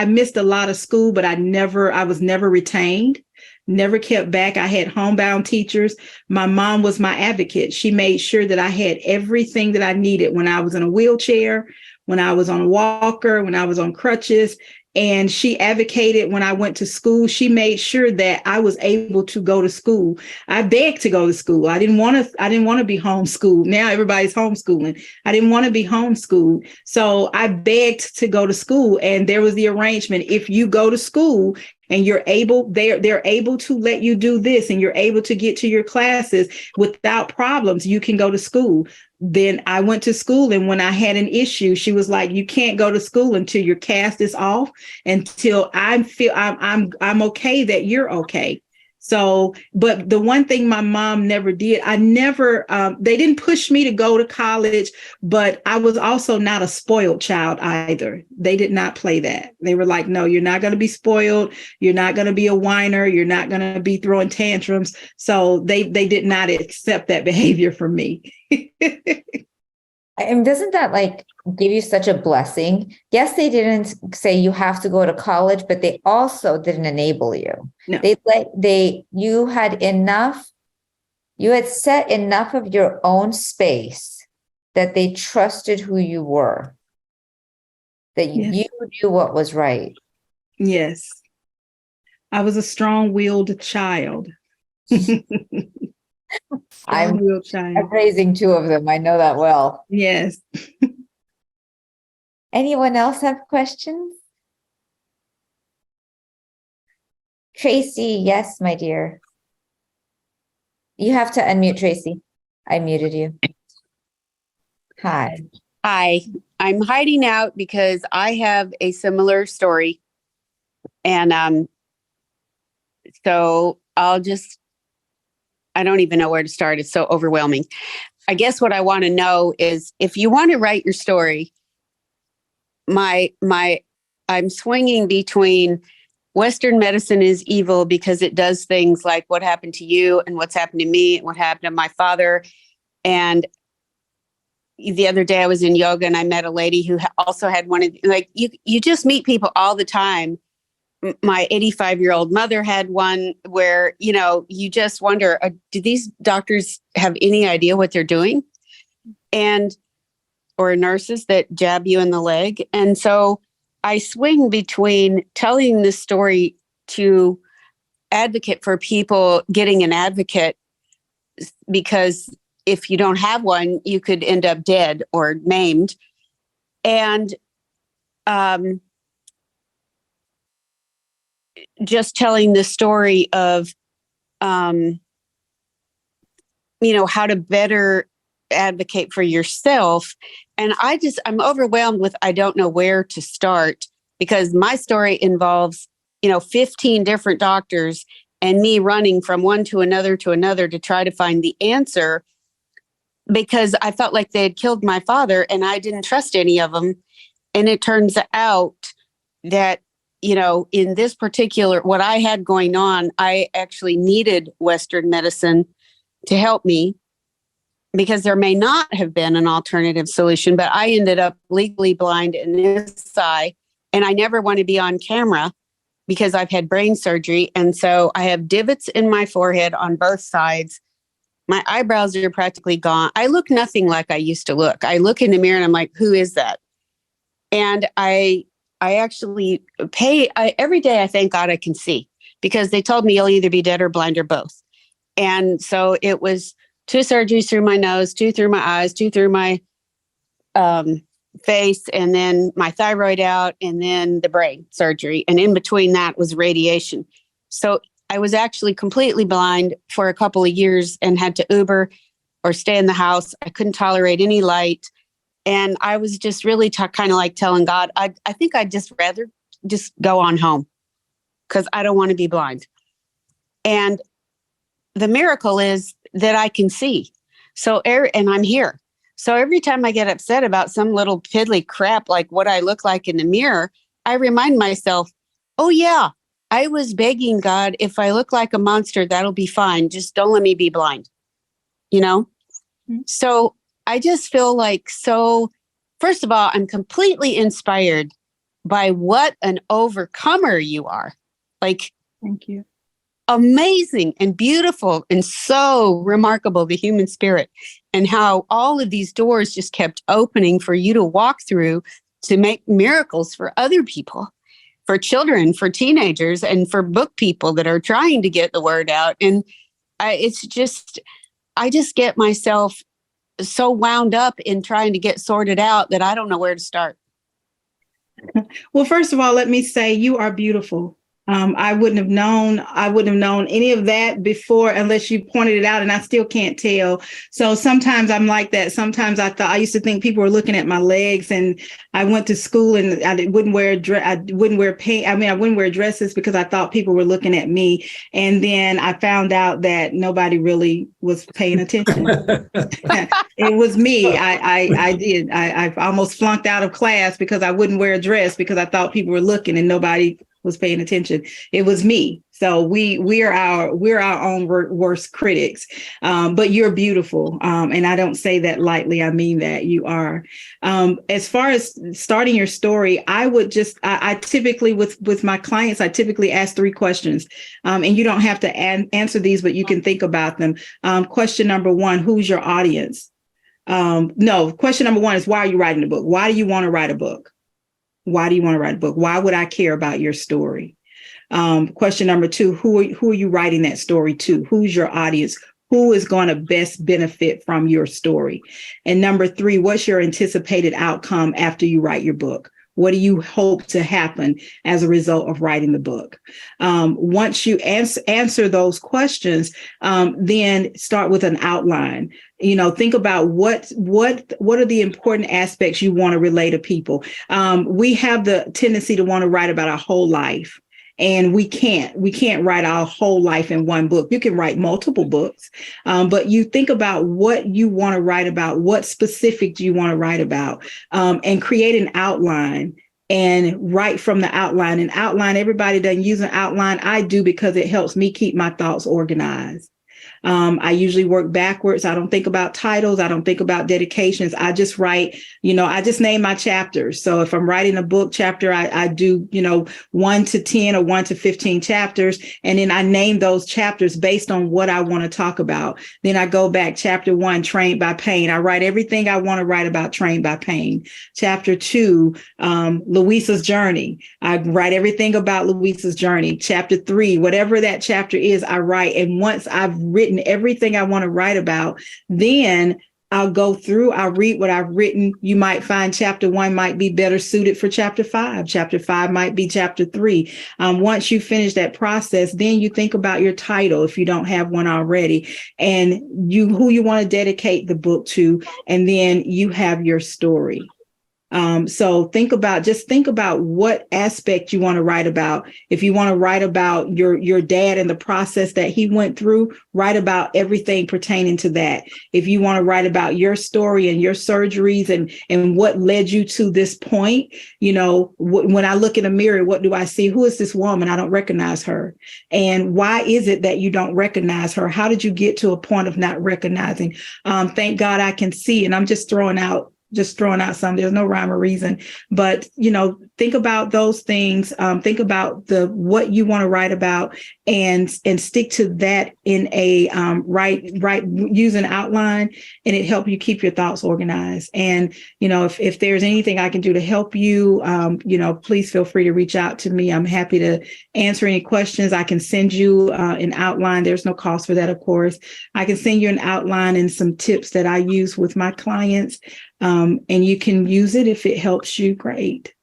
missed a lot of school, but I was never retained, never kept back. I had homebound teachers. My mom was my advocate. She made sure that I had everything that I needed when I was in a wheelchair, when I was on a walker, when I was on crutches. And she advocated when I went to school. She made sure that I was able to go to school. I begged to go to school. I didn't want to be homeschooled. Now everybody's homeschooling. I didn't want to be homeschooled. So I begged to go to school. And there was the arrangement. If you go to school and you're able, they're able to let you do this and you're able to get to your classes without problems, you can go to school. Then I went to school, and when I had an issue, she was like, "You can't go to school until your cast is off, until I'm okay that you're okay." So, but the one thing my mom never did, they didn't push me to go to college, but I was also not a spoiled child either. They did not play that. They were like, "No, you're not going to be spoiled. You're not going to be a whiner. You're not going to be throwing tantrums." So they did not accept that behavior from me. And doesn't that give you such a blessing? Yes, they didn't say you have to go to college, but they also didn't enable you. No. You had set enough of your own space that they trusted who you were, that you knew what was right. Yes. I was a strong-willed child. I'm raising 2 of them. I know that well. Yes. Anyone else have questions? Tracy, yes, my dear. You have to unmute, Tracy. I muted you. Hi. Hi, I'm hiding out because I have a similar story. And so I don't even know where to start. It's so overwhelming. I guess what I want to know is if you want to write your story, I'm swinging between Western medicine is evil because it does things like what happened to you and what's happened to me and what happened to my father. And the other day I was in yoga and I met a lady who also had one of, you just meet people all the time. My 85-year-old mother had one where, you just wonder, do these doctors have any idea what they're doing? Or nurses that jab you in the leg. And so I swing between telling this story to advocate for people getting an advocate, because if you don't have one, you could end up dead or maimed. And just telling the story of, how to better advocate for yourself. And I'm overwhelmed with, I don't know where to start, because my story involves, 15 different doctors and me running from one to another to try to find the answer, because I felt like they had killed my father and I didn't trust any of them. And it turns out that, in this particular, what I had going on, I actually needed Western medicine to help me, because there may not have been an alternative solution, but I ended up legally blind in this eye, and I never want to be on camera because I've had brain surgery. And so I have divots in my forehead on both sides. My eyebrows are practically gone. I look nothing like I used to look. I look in the mirror and I'm like, who is that? And I actually every day I thank God I can see, because they told me you'll either be dead or blind or both. And so it was 2 surgeries through my nose, 2 through my eyes, 2 through my face, and then my thyroid out, and then the brain surgery. And in between that was radiation. So I was actually completely blind for a couple of years and had to Uber or stay in the house. I couldn't tolerate any light. And I was just really kind of like telling God, I think I'd just rather just go on home, because I don't want to be blind. And the miracle is that I can see. And I'm here. So every time I get upset about some little piddly crap, like what I look like in the mirror, I remind myself, oh yeah, I was begging God, if I look like a monster, that'll be fine. Just don't let me be blind, Mm-hmm. So I just feel like, first of all, I'm completely inspired by what an overcomer you are. Like, thank you. Amazing and beautiful and so remarkable, the human spirit, and how all of these doors just kept opening for you to walk through to make miracles for other people, for children, for teenagers, and for book people that are trying to get the word out. And I just get myself so wound up in trying to get sorted out that I don't know where to start. Well, first of all, let me say you are beautiful. I wouldn't have known any of that before unless you pointed it out, and I still can't tell. So sometimes I'm like that. Sometimes I used to think people were looking at my legs, and I went to school and I wouldn't wear dresses because I thought people were looking at me. And then I found out that nobody really was paying attention. It was me. I almost flunked out of class because I wouldn't wear a dress because I thought people were looking and nobody was paying attention. It was me. So we're our own worst critics. But you're beautiful. And I don't say that lightly. I mean that you are. As far as starting your story, I typically with my clients, I typically ask 3 questions. And you don't have to answer these, but you can think about them. Question number 1, who's your audience? No, question number 1 is, why are you writing a book? Why do you want to write a book? Why do you want to write a book? Why would I care about your story? Question number 2, who are you writing that story to? Who's your audience? Who is going to best benefit from your story? And number 3, what's your anticipated outcome after you write your book? What do you hope to happen as a result of writing the book? Once you answer those questions, then start with an outline. Think about what are the important aspects you want to relay to people. We have the tendency to want to write about our whole life. And we can't write our whole life in one book. You can write multiple books, but you think about what you want to write about, what specific do you want to write about, and create an outline and write from the outline. Everybody doesn't use an outline. I do, because it helps me keep my thoughts organized. I usually work backwards. I don't think about titles. I don't think about dedications. I just write, I just name my chapters. So if I'm writing a book chapter, I do, 1 to 10 or 1 to 15 chapters. And then I name those chapters based on what I want to talk about. Then I go back, chapter 1, trained by pain. I write everything I want to write about trained by pain. Chapter 2, Louisa's journey. I write everything about Louisa's journey. Chapter 3, whatever that chapter is, I write. And once I've written everything I want to write about, then I'll go through, I'll read what I've written. You might find chapter 1 might be better suited for chapter 5. Chapter 5 might be chapter 3. Once you finish that process, then you think about your title if you don't have one already, and who you want to dedicate the book to, and then you have your story. So think about what aspect you want to write about. If you want to write about your dad and the process that he went through, write about everything pertaining to that. If you want to write about your story and your surgeries and what led you to this point, when I look in a mirror, what do I see? Who is this woman? I don't recognize her. And why is it that you don't recognize her? How did you get to a point of not recognizing? Thank God I can see. And I'm just throwing out some, there's no rhyme or reason, but, think about those things. Think about what you want to write about and stick to that in a, use an outline, and it helps you keep your thoughts organized. And, if there's anything I can do to help you, please feel free to reach out to me. I'm happy to answer any questions. I can send you an outline. There's no cost for that, of course. I can send you an outline and some tips that I use with my clients. And you can use it if it helps you. Great.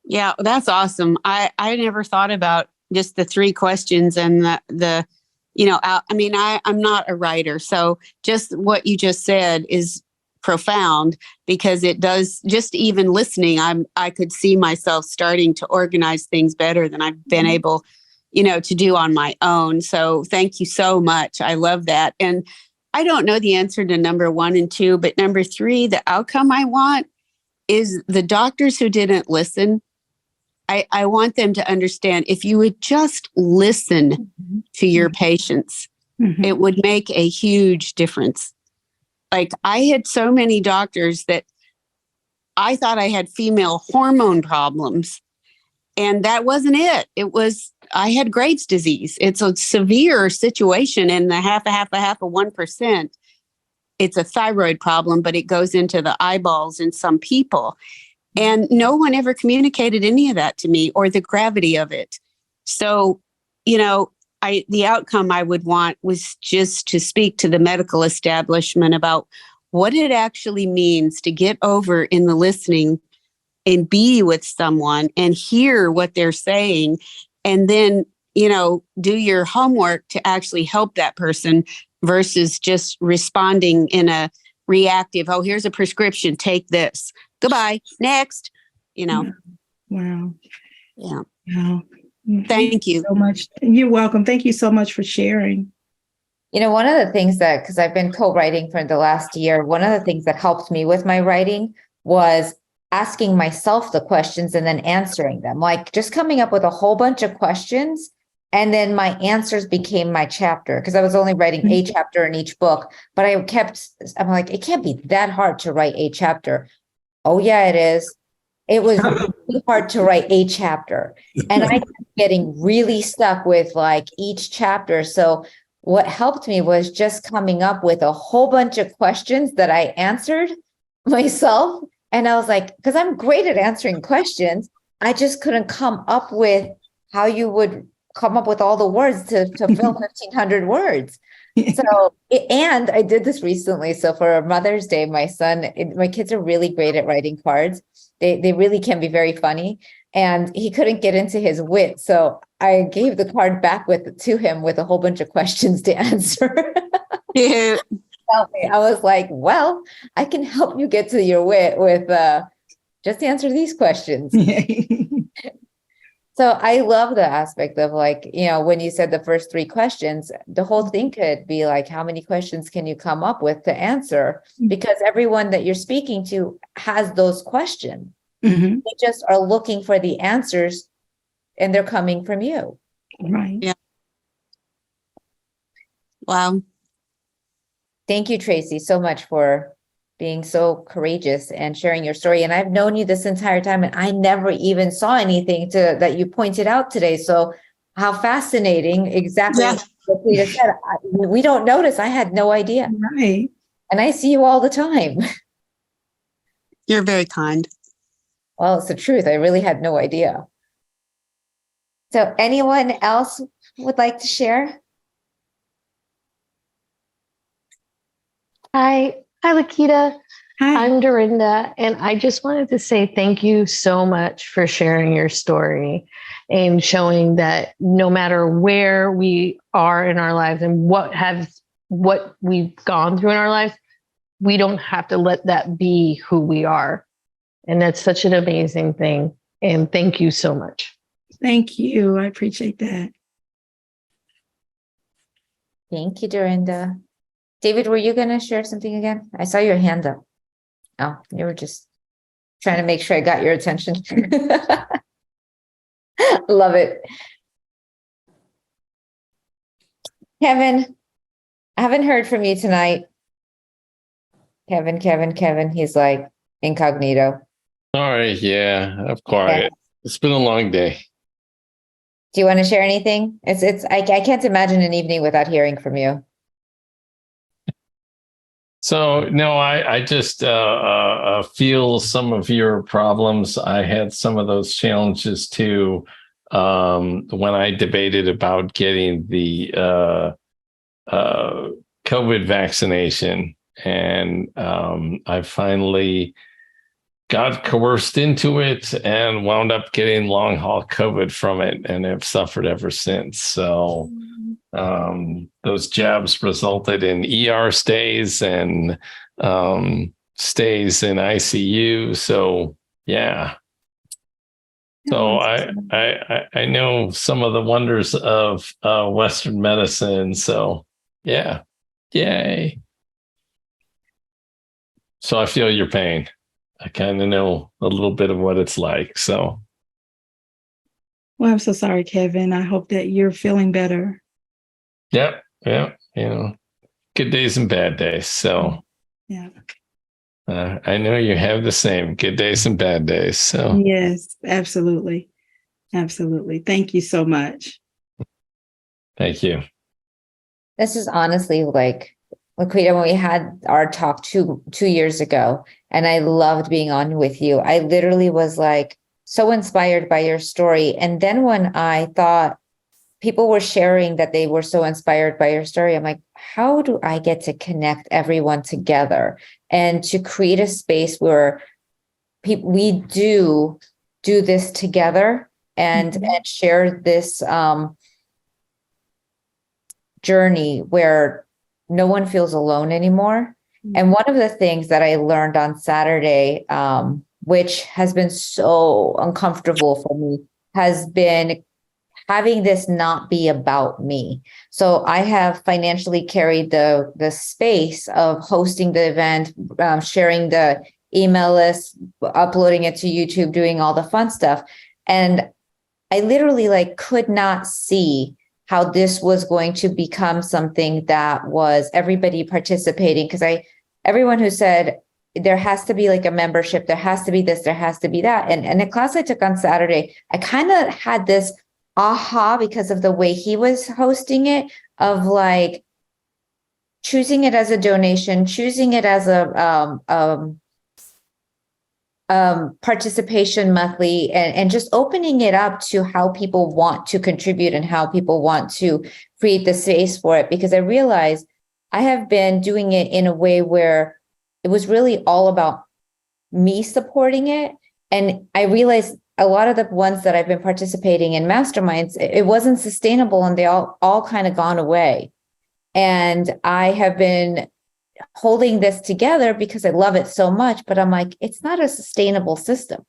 Yeah, that's awesome. I never thought about just the 3 questions and I'm not a writer. So just what you just said is profound, because it does, just even listening, I could see myself starting to organize things better than I've been able, to do on my own. So thank you so much. I love that. And I don't know the answer to number 1 and 2, but number 3, the outcome I want is the doctors who didn't listen. I want them to understand, if you would just listen to your patients, it would make a huge difference. Like, I had so many doctors that I thought I had female hormone problems, and that wasn't it. It was, I had Graves' disease. It's a severe situation, and the half of 1%. It's a thyroid problem, but it goes into the eyeballs in some people. And no one ever communicated any of that to me, or the gravity of it. So, the outcome I would want was just to speak to the medical establishment about what it actually means to get over in the listening and be with someone and hear what they're saying, and then, do your homework to actually help that person versus just responding in a reactive, oh, here's a prescription, take this. Goodbye. Next. Wow. Yeah. Wow. Thank you so much. You're welcome. Thank you so much for sharing. One of the things that, because I've been co-writing for the last year, one of the things that helped me with my writing was asking myself the questions and then answering them, like just coming up with a whole bunch of questions. And then my answers became my chapter, because I was only writing a chapter in each book, but I'm like, it can't be that hard to write a chapter. Oh, yeah, it is. It was really hard to write a chapter. And I kept getting really stuck with like each chapter. So what helped me was just coming up with a whole bunch of questions that I answered myself. And I was like, because I'm great at answering questions, I just couldn't come up with how you would come up with all the words to fill 1,500 words. So, and I did this recently. So for Mother's Day, my kids are really great at writing cards. They really can be very funny, and he couldn't get into his wit. So I gave the card back to him with a whole bunch of questions to answer. Yeah. I was like, well, I can help you get to your wit with just answer these questions. So I love the aspect of like, when you said the first 3 questions, the whole thing could be like, how many questions can you come up with to answer? Because everyone that you're speaking to has those questions. They just are looking for the answers, and they're coming from you. Right. Yeah. Wow. Thank you, Tracy, so much for being so courageous and sharing your story. And I've known you this entire time, and I never even saw anything that you pointed out today. So how fascinating. Exactly Yeah. what Laquita said. We don't notice. I had no idea. Right. And I see you all the time. You're very kind. Well, it's the truth. I really had no idea. So anyone else would like to share? Hi, Laquita. Hi. I'm Dorinda, and I just wanted to say thank you so much for sharing your story and showing that no matter where we are in our lives and what we've gone through in our lives, we don't have to let that be who we are. And that's such an amazing thing. And thank you so much. Thank you. I appreciate that. Thank you, Dorinda. David, were you going to share something again? I saw your hand up. Oh, you were just trying to make sure I got your attention. Love it. Kevin, I haven't heard from you tonight. Kevin. He's like incognito. All right, yeah, I'm quiet. Yeah. It's been a long day. Do you want to share anything? I can't imagine an evening without hearing from you. So no, I just feel some of your problems. I had some of those challenges too when I debated about getting the COVID vaccination, and I finally got coerced into it and wound up getting long haul COVID from it, and have suffered ever since. So those jabs resulted in ER stays and stays in ICU. So yeah. So I know some of the wonders of Western medicine. So yeah, yay. So I feel your pain. I kind of know a little bit of what it's like. So. Well, I'm so sorry, Kevin. I hope that you're feeling better. Yeah. Good days and bad days. So Yeah. I know you have the same good days and bad days. So Yes, absolutely. Absolutely. Thank you so much. thank you. This is honestly like Laquita, when we had our talk two years ago, and I loved being on with you. I literally was like so inspired by your story. And then when I thought people were sharing that they were so inspired by your story, I'm like, how do I get to connect everyone together and to create a space where we do this together and share this journey where no one feels alone anymore. And one of the things that I learned on Saturday, which has been so uncomfortable for me, has been having this not be about me. So I have financially carried the space of hosting the event, sharing the email list, uploading it to YouTube, doing all the fun stuff. And I literally could not see how this was going to become something that was everybody participating. Because everyone who said there has to be a membership, there has to be this, there has to be that. And the class I took on Saturday, I kind of had this aha because of the way he was hosting it, of choosing it as a donation, choosing it as a participation monthly, and just opening it up to how people want to contribute and how people want to create the space for it. Because I realized I have been doing it in a way where it was really all about me supporting it. And I realized a lot of the ones that I've been participating in masterminds, it wasn't sustainable, and they all kind of gone away. And I have been holding this together because I love it so much, but I'm like, it's not a sustainable system.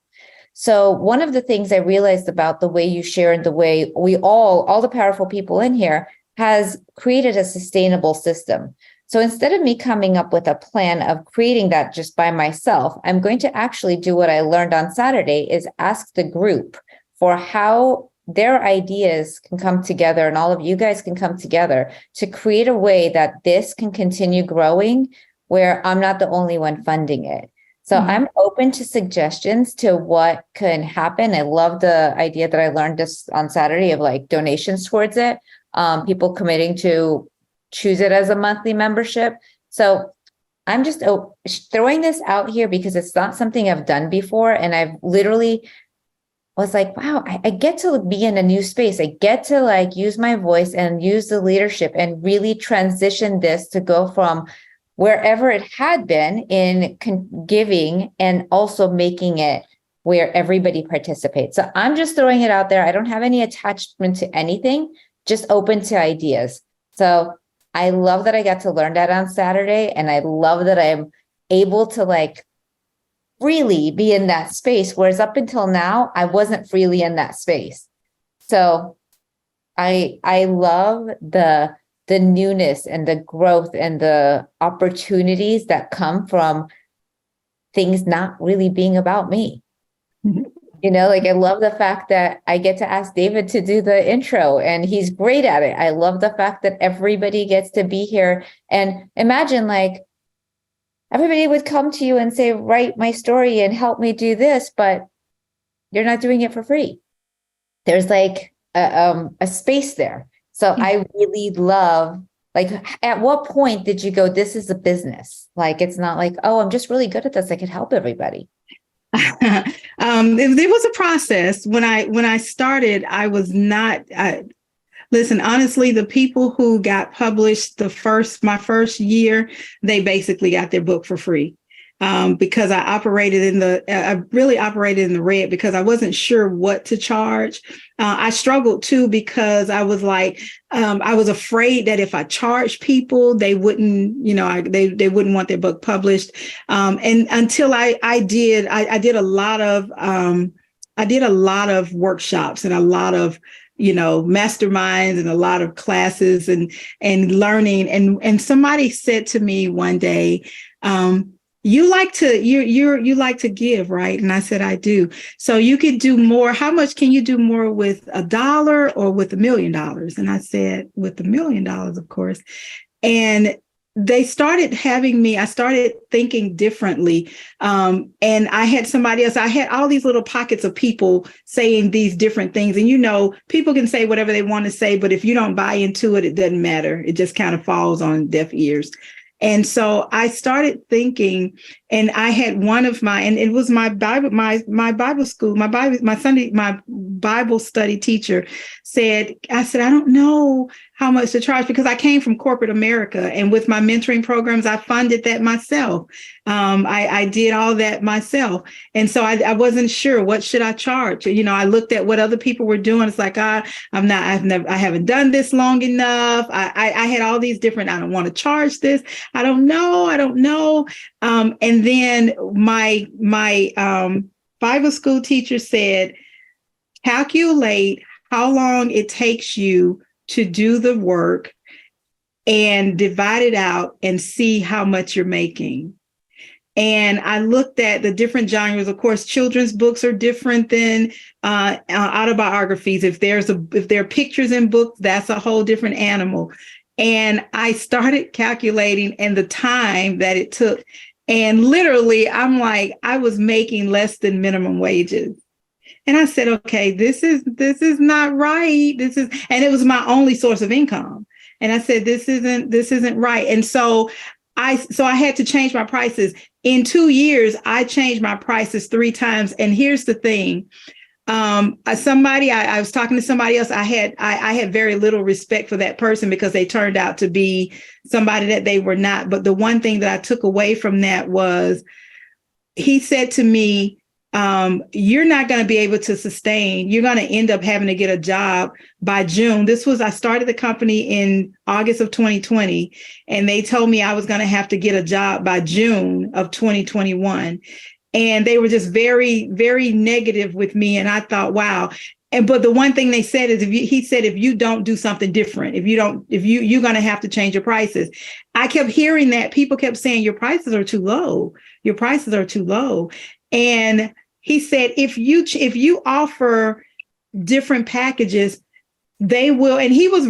So one of the things I realized about the way you share and the way we all the powerful people in here has created a sustainable system. So instead of me coming up with a plan of creating that just by myself, I'm going to actually do what I learned on Saturday, is ask the group for how their ideas can come together and all of you guys can come together to create a way that this can continue growing where I'm not the only one funding it. So I'm open to suggestions to what can happen. I love the idea that I learned this on Saturday of like donations towards it, people committing to choose it as a monthly membership. So I'm just throwing this out here because it's not something I've done before. And I've literally was like, wow, I get to be in a new space. I get to like use my voice and use the leadership and really transition this to go from wherever it had been in giving and also making it where everybody participates. So I'm just throwing it out there. I don't have any attachment to anything, just open to ideas. So I love that I got to learn that on Saturday. And I love that I'm able to like freely be in that space. Whereas up until now, I wasn't freely in that space. So I love the newness and the growth and the opportunities that come from things not really being about me. You know, like I love the fact that I get to ask David to do the intro and he's great at it. I love the fact that everybody gets to be here and imagine like everybody would come to you and say, write my story and help me do this, but you're not doing it for free. There's like a space there. So I really love, like, at what point did you go, this is a business? Like, it's not like, oh, I'm just really good at this. I could help everybody. There was a process. When I started, I was not, listen, honestly, the people who got published my first year, they basically got their book for free. Because I really operated in the red because I wasn't sure what to charge. I struggled too because I was like, I was afraid that if I charged people, they wouldn't, they wouldn't want their book published. And until I did a lot of workshops and a lot of masterminds and a lot of classes and learning. And somebody said to me one day, you like to give, right? And I said, I do. So you could do more. How much can you do more with $1 or with $1 million? And I said, with $1 million, of course. And they started having me, I started thinking differently. And I had somebody else, I had all these little pockets of people saying these different things. And, people can say whatever they want to say, but if you don't buy into it, it doesn't matter. It just kind of falls on deaf ears. And so I started thinking, and I had one of and it was my Bible school, my Bible study teacher I said, I don't know how much to charge because I came from corporate America. And with my mentoring programs, I funded that myself. I did all that myself. And so I wasn't sure, what should I charge? I looked at what other people were doing. It's like, I haven't done this long enough. I had all these different, I don't want to charge this. I don't know. And then my Bible school teacher said, calculate how long it takes you to do the work and divide it out and see how much you're making. And I looked at the different genres. Of course, children's books are different than autobiographies. If there are pictures in books, that's a whole different animal. And I started calculating and the time that it took. And literally, I'm like, I was making less than minimum wages. And I said, okay, this is not right. And it was my only source of income. And I said, this isn't right. And so I had to change my prices. In 2 years, I changed my prices 3 times. And here's the thing. I was talking to somebody else. I had very little respect for that person because they turned out to be somebody that they were not. But the one thing that I took away from that was he said to me, you're not going to be able to sustain. You're going to end up having to get a job by June. I started the company in August of 2020, and they told me I was going to have to get a job by June of 2021. And they were just very, very negative with me. And I thought, wow. But the one thing they said is, if you don't do something different, you're going to have to change your prices. I kept hearing that. People kept saying, your prices are too low. Your prices are too low. And he said, if you offer different packages, they will, and he was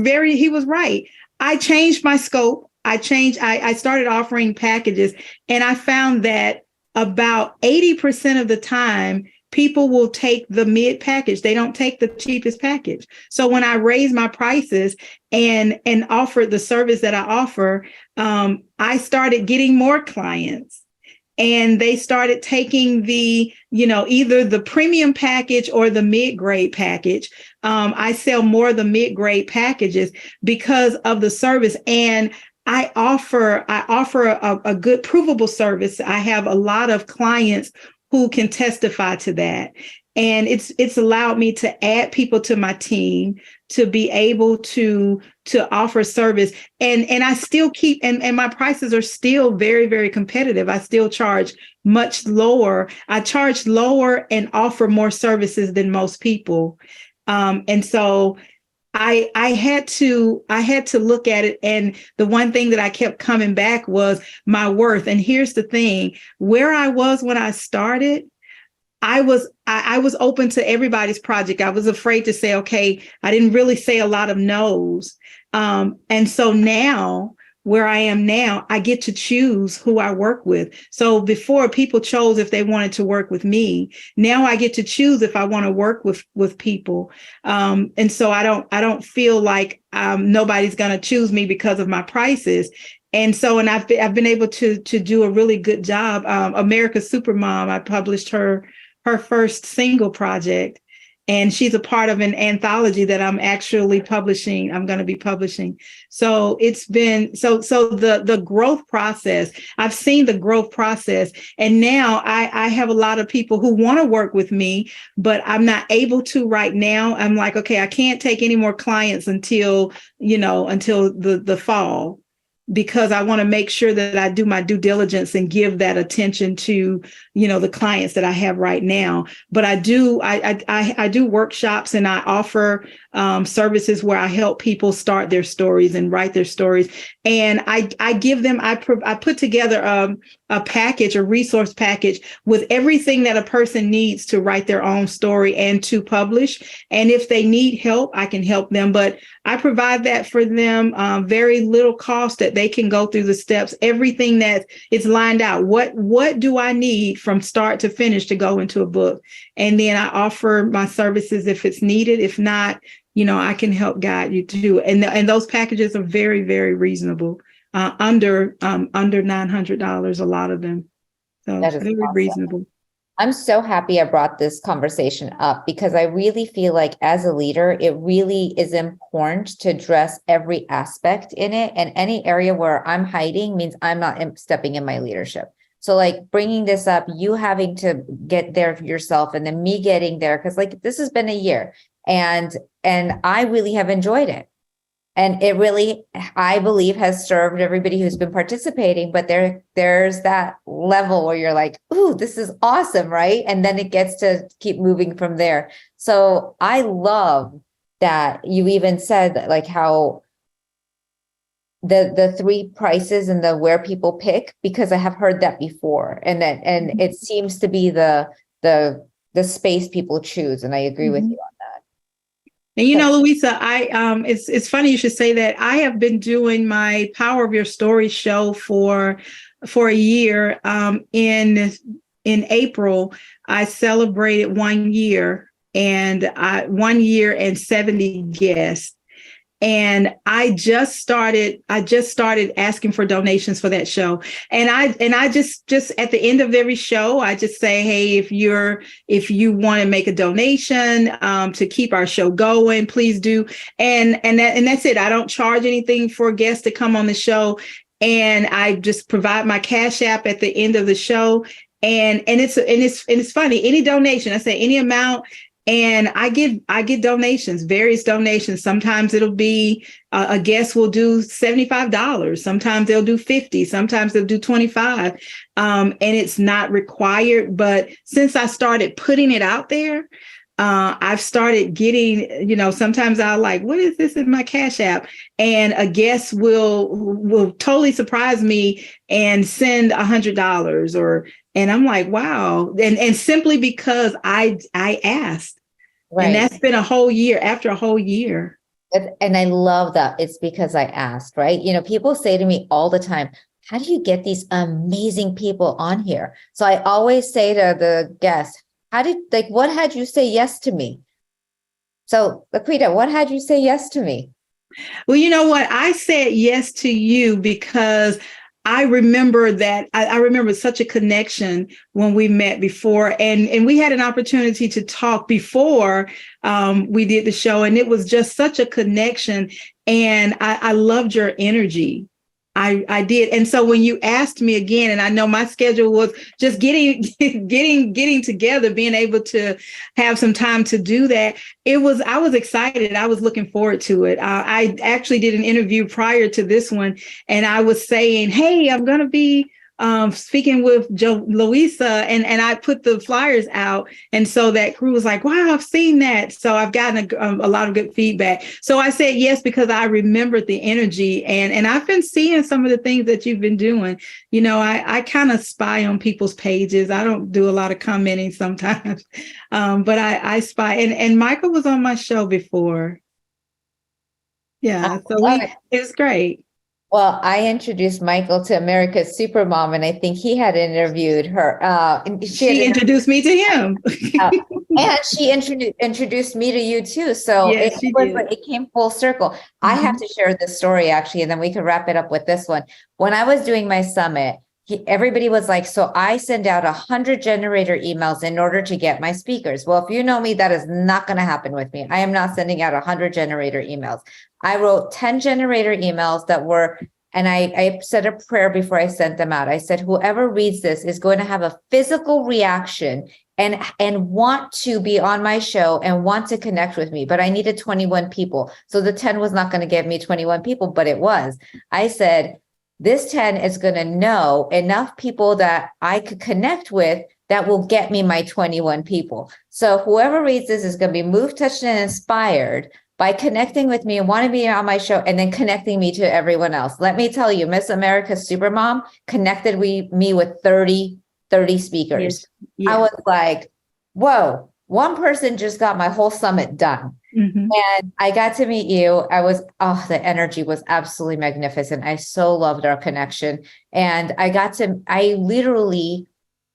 right. I changed my scope. I started offering packages, and I found that about 80% of the time, people will take the mid package. They don't take the cheapest package. So when I raised my prices and offered the service that I offer, I started getting more clients. And they started taking the, either the premium package or the mid-grade package. I sell more of the mid-grade packages because of the service. And I offer a good provable service. I have a lot of clients who can testify to that. And it's allowed me to add people to my team to be able to offer service. And I still keep, and my prices are still very, very competitive. I still charge much lower. I charge lower and offer more services than most people. And so I had to look at it. And the one thing that I kept coming back was my worth. And here's the thing, where I was when I started, I was open to everybody's project. I was afraid to say, okay, I didn't really say a lot of no's. And so now, where I am now, I get to choose who I work with. So before, people chose if they wanted to work with me. Now I get to choose if I want to work with people. And so I don't feel like nobody's going to choose me because of my prices. And so, and I've been able to do a really good job. America's Supermom, I published her first single project, and she's a part of an anthology that I'm actually publishing. I'm going to be publishing. So it's been the growth process. I've seen the growth process, and now I have a lot of people who want to work with me, but I'm not able to right now. I'm like, okay, I can't take any more clients until the fall, because I want to make sure that I do my due diligence and give that attention to, the clients that I have right now. But I do workshops, and I offer services where I help people start their stories and write their stories. And I give them, I put together a package, a resource package with everything that a person needs to write their own story and to publish. And if they need help, I can help them. But I provide that for them, very little cost, that they can go through the steps, everything that is lined out. What do I need from start to finish to go into a book? And then I offer my services if it's needed. If not, I can help guide you too. And those packages are very, very reasonable, under $900, a lot of them. So That is very awesome. Reasonable. I'm so happy I brought this conversation up, because I really feel like as a leader, it really is important to address every aspect in it. And any area where I'm hiding means I'm not stepping in my leadership. So like bringing this up, you having to get there yourself, and then me getting there, because like this has been a year, and I really have enjoyed it. And it really, I believe, has served everybody who's been participating. But there's that level where you're like, ooh, this is awesome, right? And then it gets to keep moving from there. So I love that you even said that, like how the three prices and the where people pick, because I have heard that before. And it seems to be the space people choose. And I agree with you on that. And Louisa, it's funny you should say that. I have been doing my Power of Your Story show for a year. In April, I celebrated 1 year, and 1 year and 70 guests. And I just started asking for donations for that show. And I just at the end of every show, I just say, hey, if you want to make a donation to keep our show going, please do. And that's it. I don't charge anything for guests to come on the show. And I just provide my Cash App at the end of the show. And it's funny, any donation, I say any amount. And I get donations, various donations. Sometimes it'll be a guest will do $75. Sometimes they'll do $50. Sometimes they'll do $25. And it's not required. But since I started putting it out there, I've started getting, sometimes I'll like, what is this in my Cash App? And a guest will totally surprise me and send $100 and I'm like, wow. And simply because I asked. And that's been a whole year, after a whole year. And I love that. It's because I asked, right? You know, people say to me all the time, how do you get these amazing people on here? So I always say to the guests, what had you say yes to me? So Laquita, what had you say yes to me? Well, you know what? I said yes to you because I remember that I remember such a connection when we met before, and we had an opportunity to talk before we did the show, and it was just such a connection. And I loved your energy. I did. And so when you asked me again, and I know my schedule was just getting together, being able to have some time to do that, I was excited. I was looking forward to it. I actually did an interview prior to this one, and I was saying, hey, I'm going to be speaking with Louisa, and I put the flyers out. And so that crew was like, wow, I've seen that. So I've gotten a lot of good feedback. So I said yes, because I remembered the energy, and I've been seeing some of the things that you've been doing. You know, I kind of spy on people's pages. I don't do a lot of commenting sometimes, but I spy. And Michael was on my show before. Yeah, so it was great. Well, I introduced Michael to America's Supermom, and I think he had interviewed her. She introduced me to him. And she introduced me to you too. So yes, it came full circle. Mm-hmm. I have to share this story actually, and then we can wrap it up with this one. When I was doing my summit, everybody was like, so I send out 100 generator emails in order to get my speakers. Well, if you know me, that is not going to happen with me. I am not sending out 100 generator emails. I wrote 10 generator emails that were, and I said a prayer before I sent them out. I said, whoever reads this is going to have a physical reaction and want to be on my show and want to connect with me. But I needed 21 people. So the 10 was not going to give me 21 people, but it was. I said, this 10 is going to know enough people that I could connect with that will get me my 21 people. So whoever reads this is going to be moved, touched, and inspired by connecting with me and want to be on my show, and then connecting me to everyone else. Let me tell you, Miss America's Supermom connected me with 30 speakers. Yes. Yes. I was like, whoa, one person just got my whole summit done. Mm-hmm. And I got to meet you. The energy was absolutely magnificent. I so loved our connection. And I literally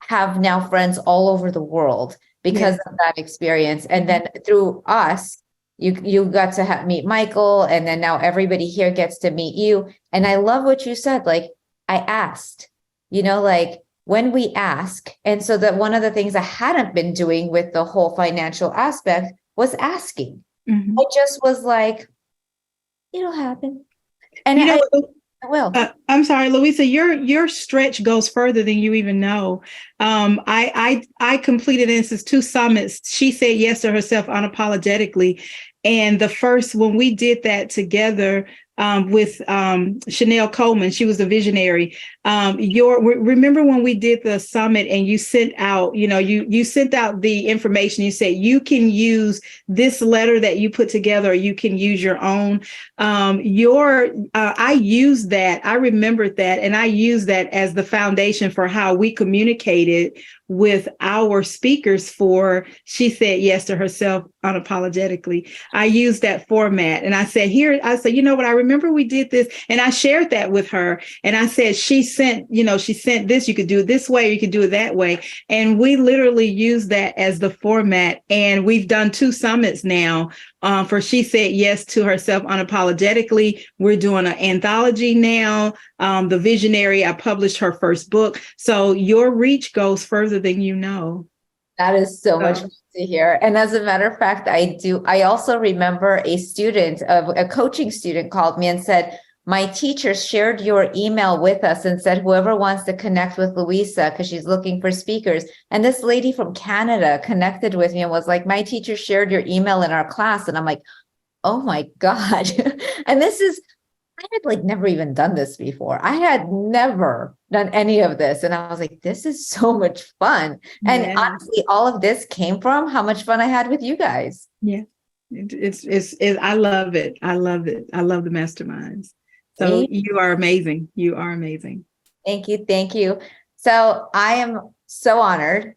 have now friends all over the world because of that experience. And then through us, you got to meet Michael, and then now everybody here gets to meet you. And I love what you said. Like, I asked, like when we ask. And so that one of the things I hadn't been doing with the whole financial aspect was asking. Mm-hmm. I just was like, it'll happen. And I will. I'm sorry, Louisa, your stretch goes further than you even know. I completed, in instance, 2 summits. She said yes to herself unapologetically. And the first, when we did that together with Chanel Coleman, she was the visionary. Remember when we did the summit and you sent out, you sent out the information. You said you can use this letter that you put together, or you can use your own. I used that. I remembered that, and I used that as the foundation for how we communicated with our speakers for She Said Yes to Herself Unapologetically. I used that format, and I said, you know what, I remember we did this, and I shared that with her, and I said, she sent this, you could do it this way, or you could do it that way. And we literally used that as the format, and we've done 2 summits now for She Said Yes to Herself Unapologetically. We're doing an anthology now. The Visionary, I published her first book. So your reach goes further than you know. That is so much fun to hear. And as a matter of fact, I also remember a coaching student called me and said, my teacher shared your email with us and said, whoever wants to connect with Louisa, because she's looking for speakers. And this lady from Canada connected with me and was like, my teacher shared your email in our class. And I'm like, oh my God. And I had never even done this before. I had never done any of this. And I was like, this is so much fun. Yeah. And honestly, all of this came from how much fun I had with you guys. Yeah. I love it. I love it. I love the masterminds. So you are amazing. You are amazing. Thank you. Thank you. So I am so honored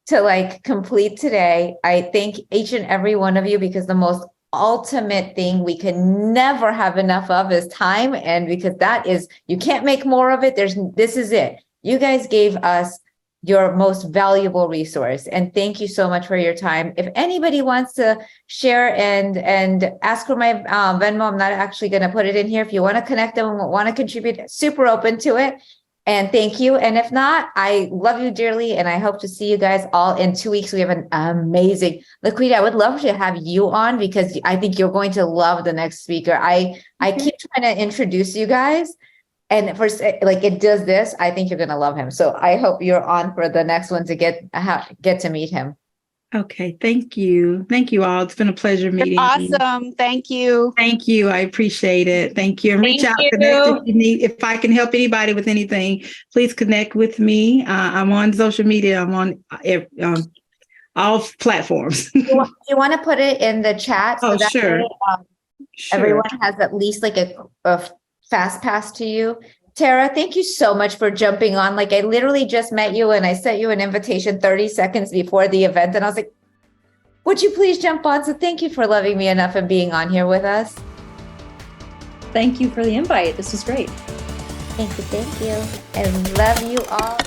to like complete today. I thank each and every one of you because the most ultimate thing we can never have enough of is time. And because that is, you can't make more of it. This is it. You guys gave us your most valuable resource. And thank you so much for your time. If anybody wants to share and ask for my Venmo, I'm not actually going to put it in here. If you want to connect them and want to contribute, super open to it. And thank you. And if not, I love you dearly. And I hope to see you guys all in 2 weeks. We have an amazing Laquita. I would love to have you on because I think you're going to love the next speaker. I keep trying to introduce you guys. And for like it does this, I think you're gonna love him. So I hope you're on for the next one to get to meet him. Okay, thank you all. It's been a pleasure meeting you. Awesome. Thank you. Thank you. I appreciate it. Thank you. And reach Thank out, you. connect if you need. If I can help anybody with anything, please connect with me. I'm on social media. I'm on all platforms. You want to put it in the chat? So that sure. way, Sure. everyone has at least like a fast pass to you. Tara, thank you so much for jumping on. Like I literally just met you and I sent you an invitation 30 seconds before the event. And I was like, would you please jump on? So thank you for loving me enough and being on here with us. Thank you for the invite. This was great. Thank you. And love you all.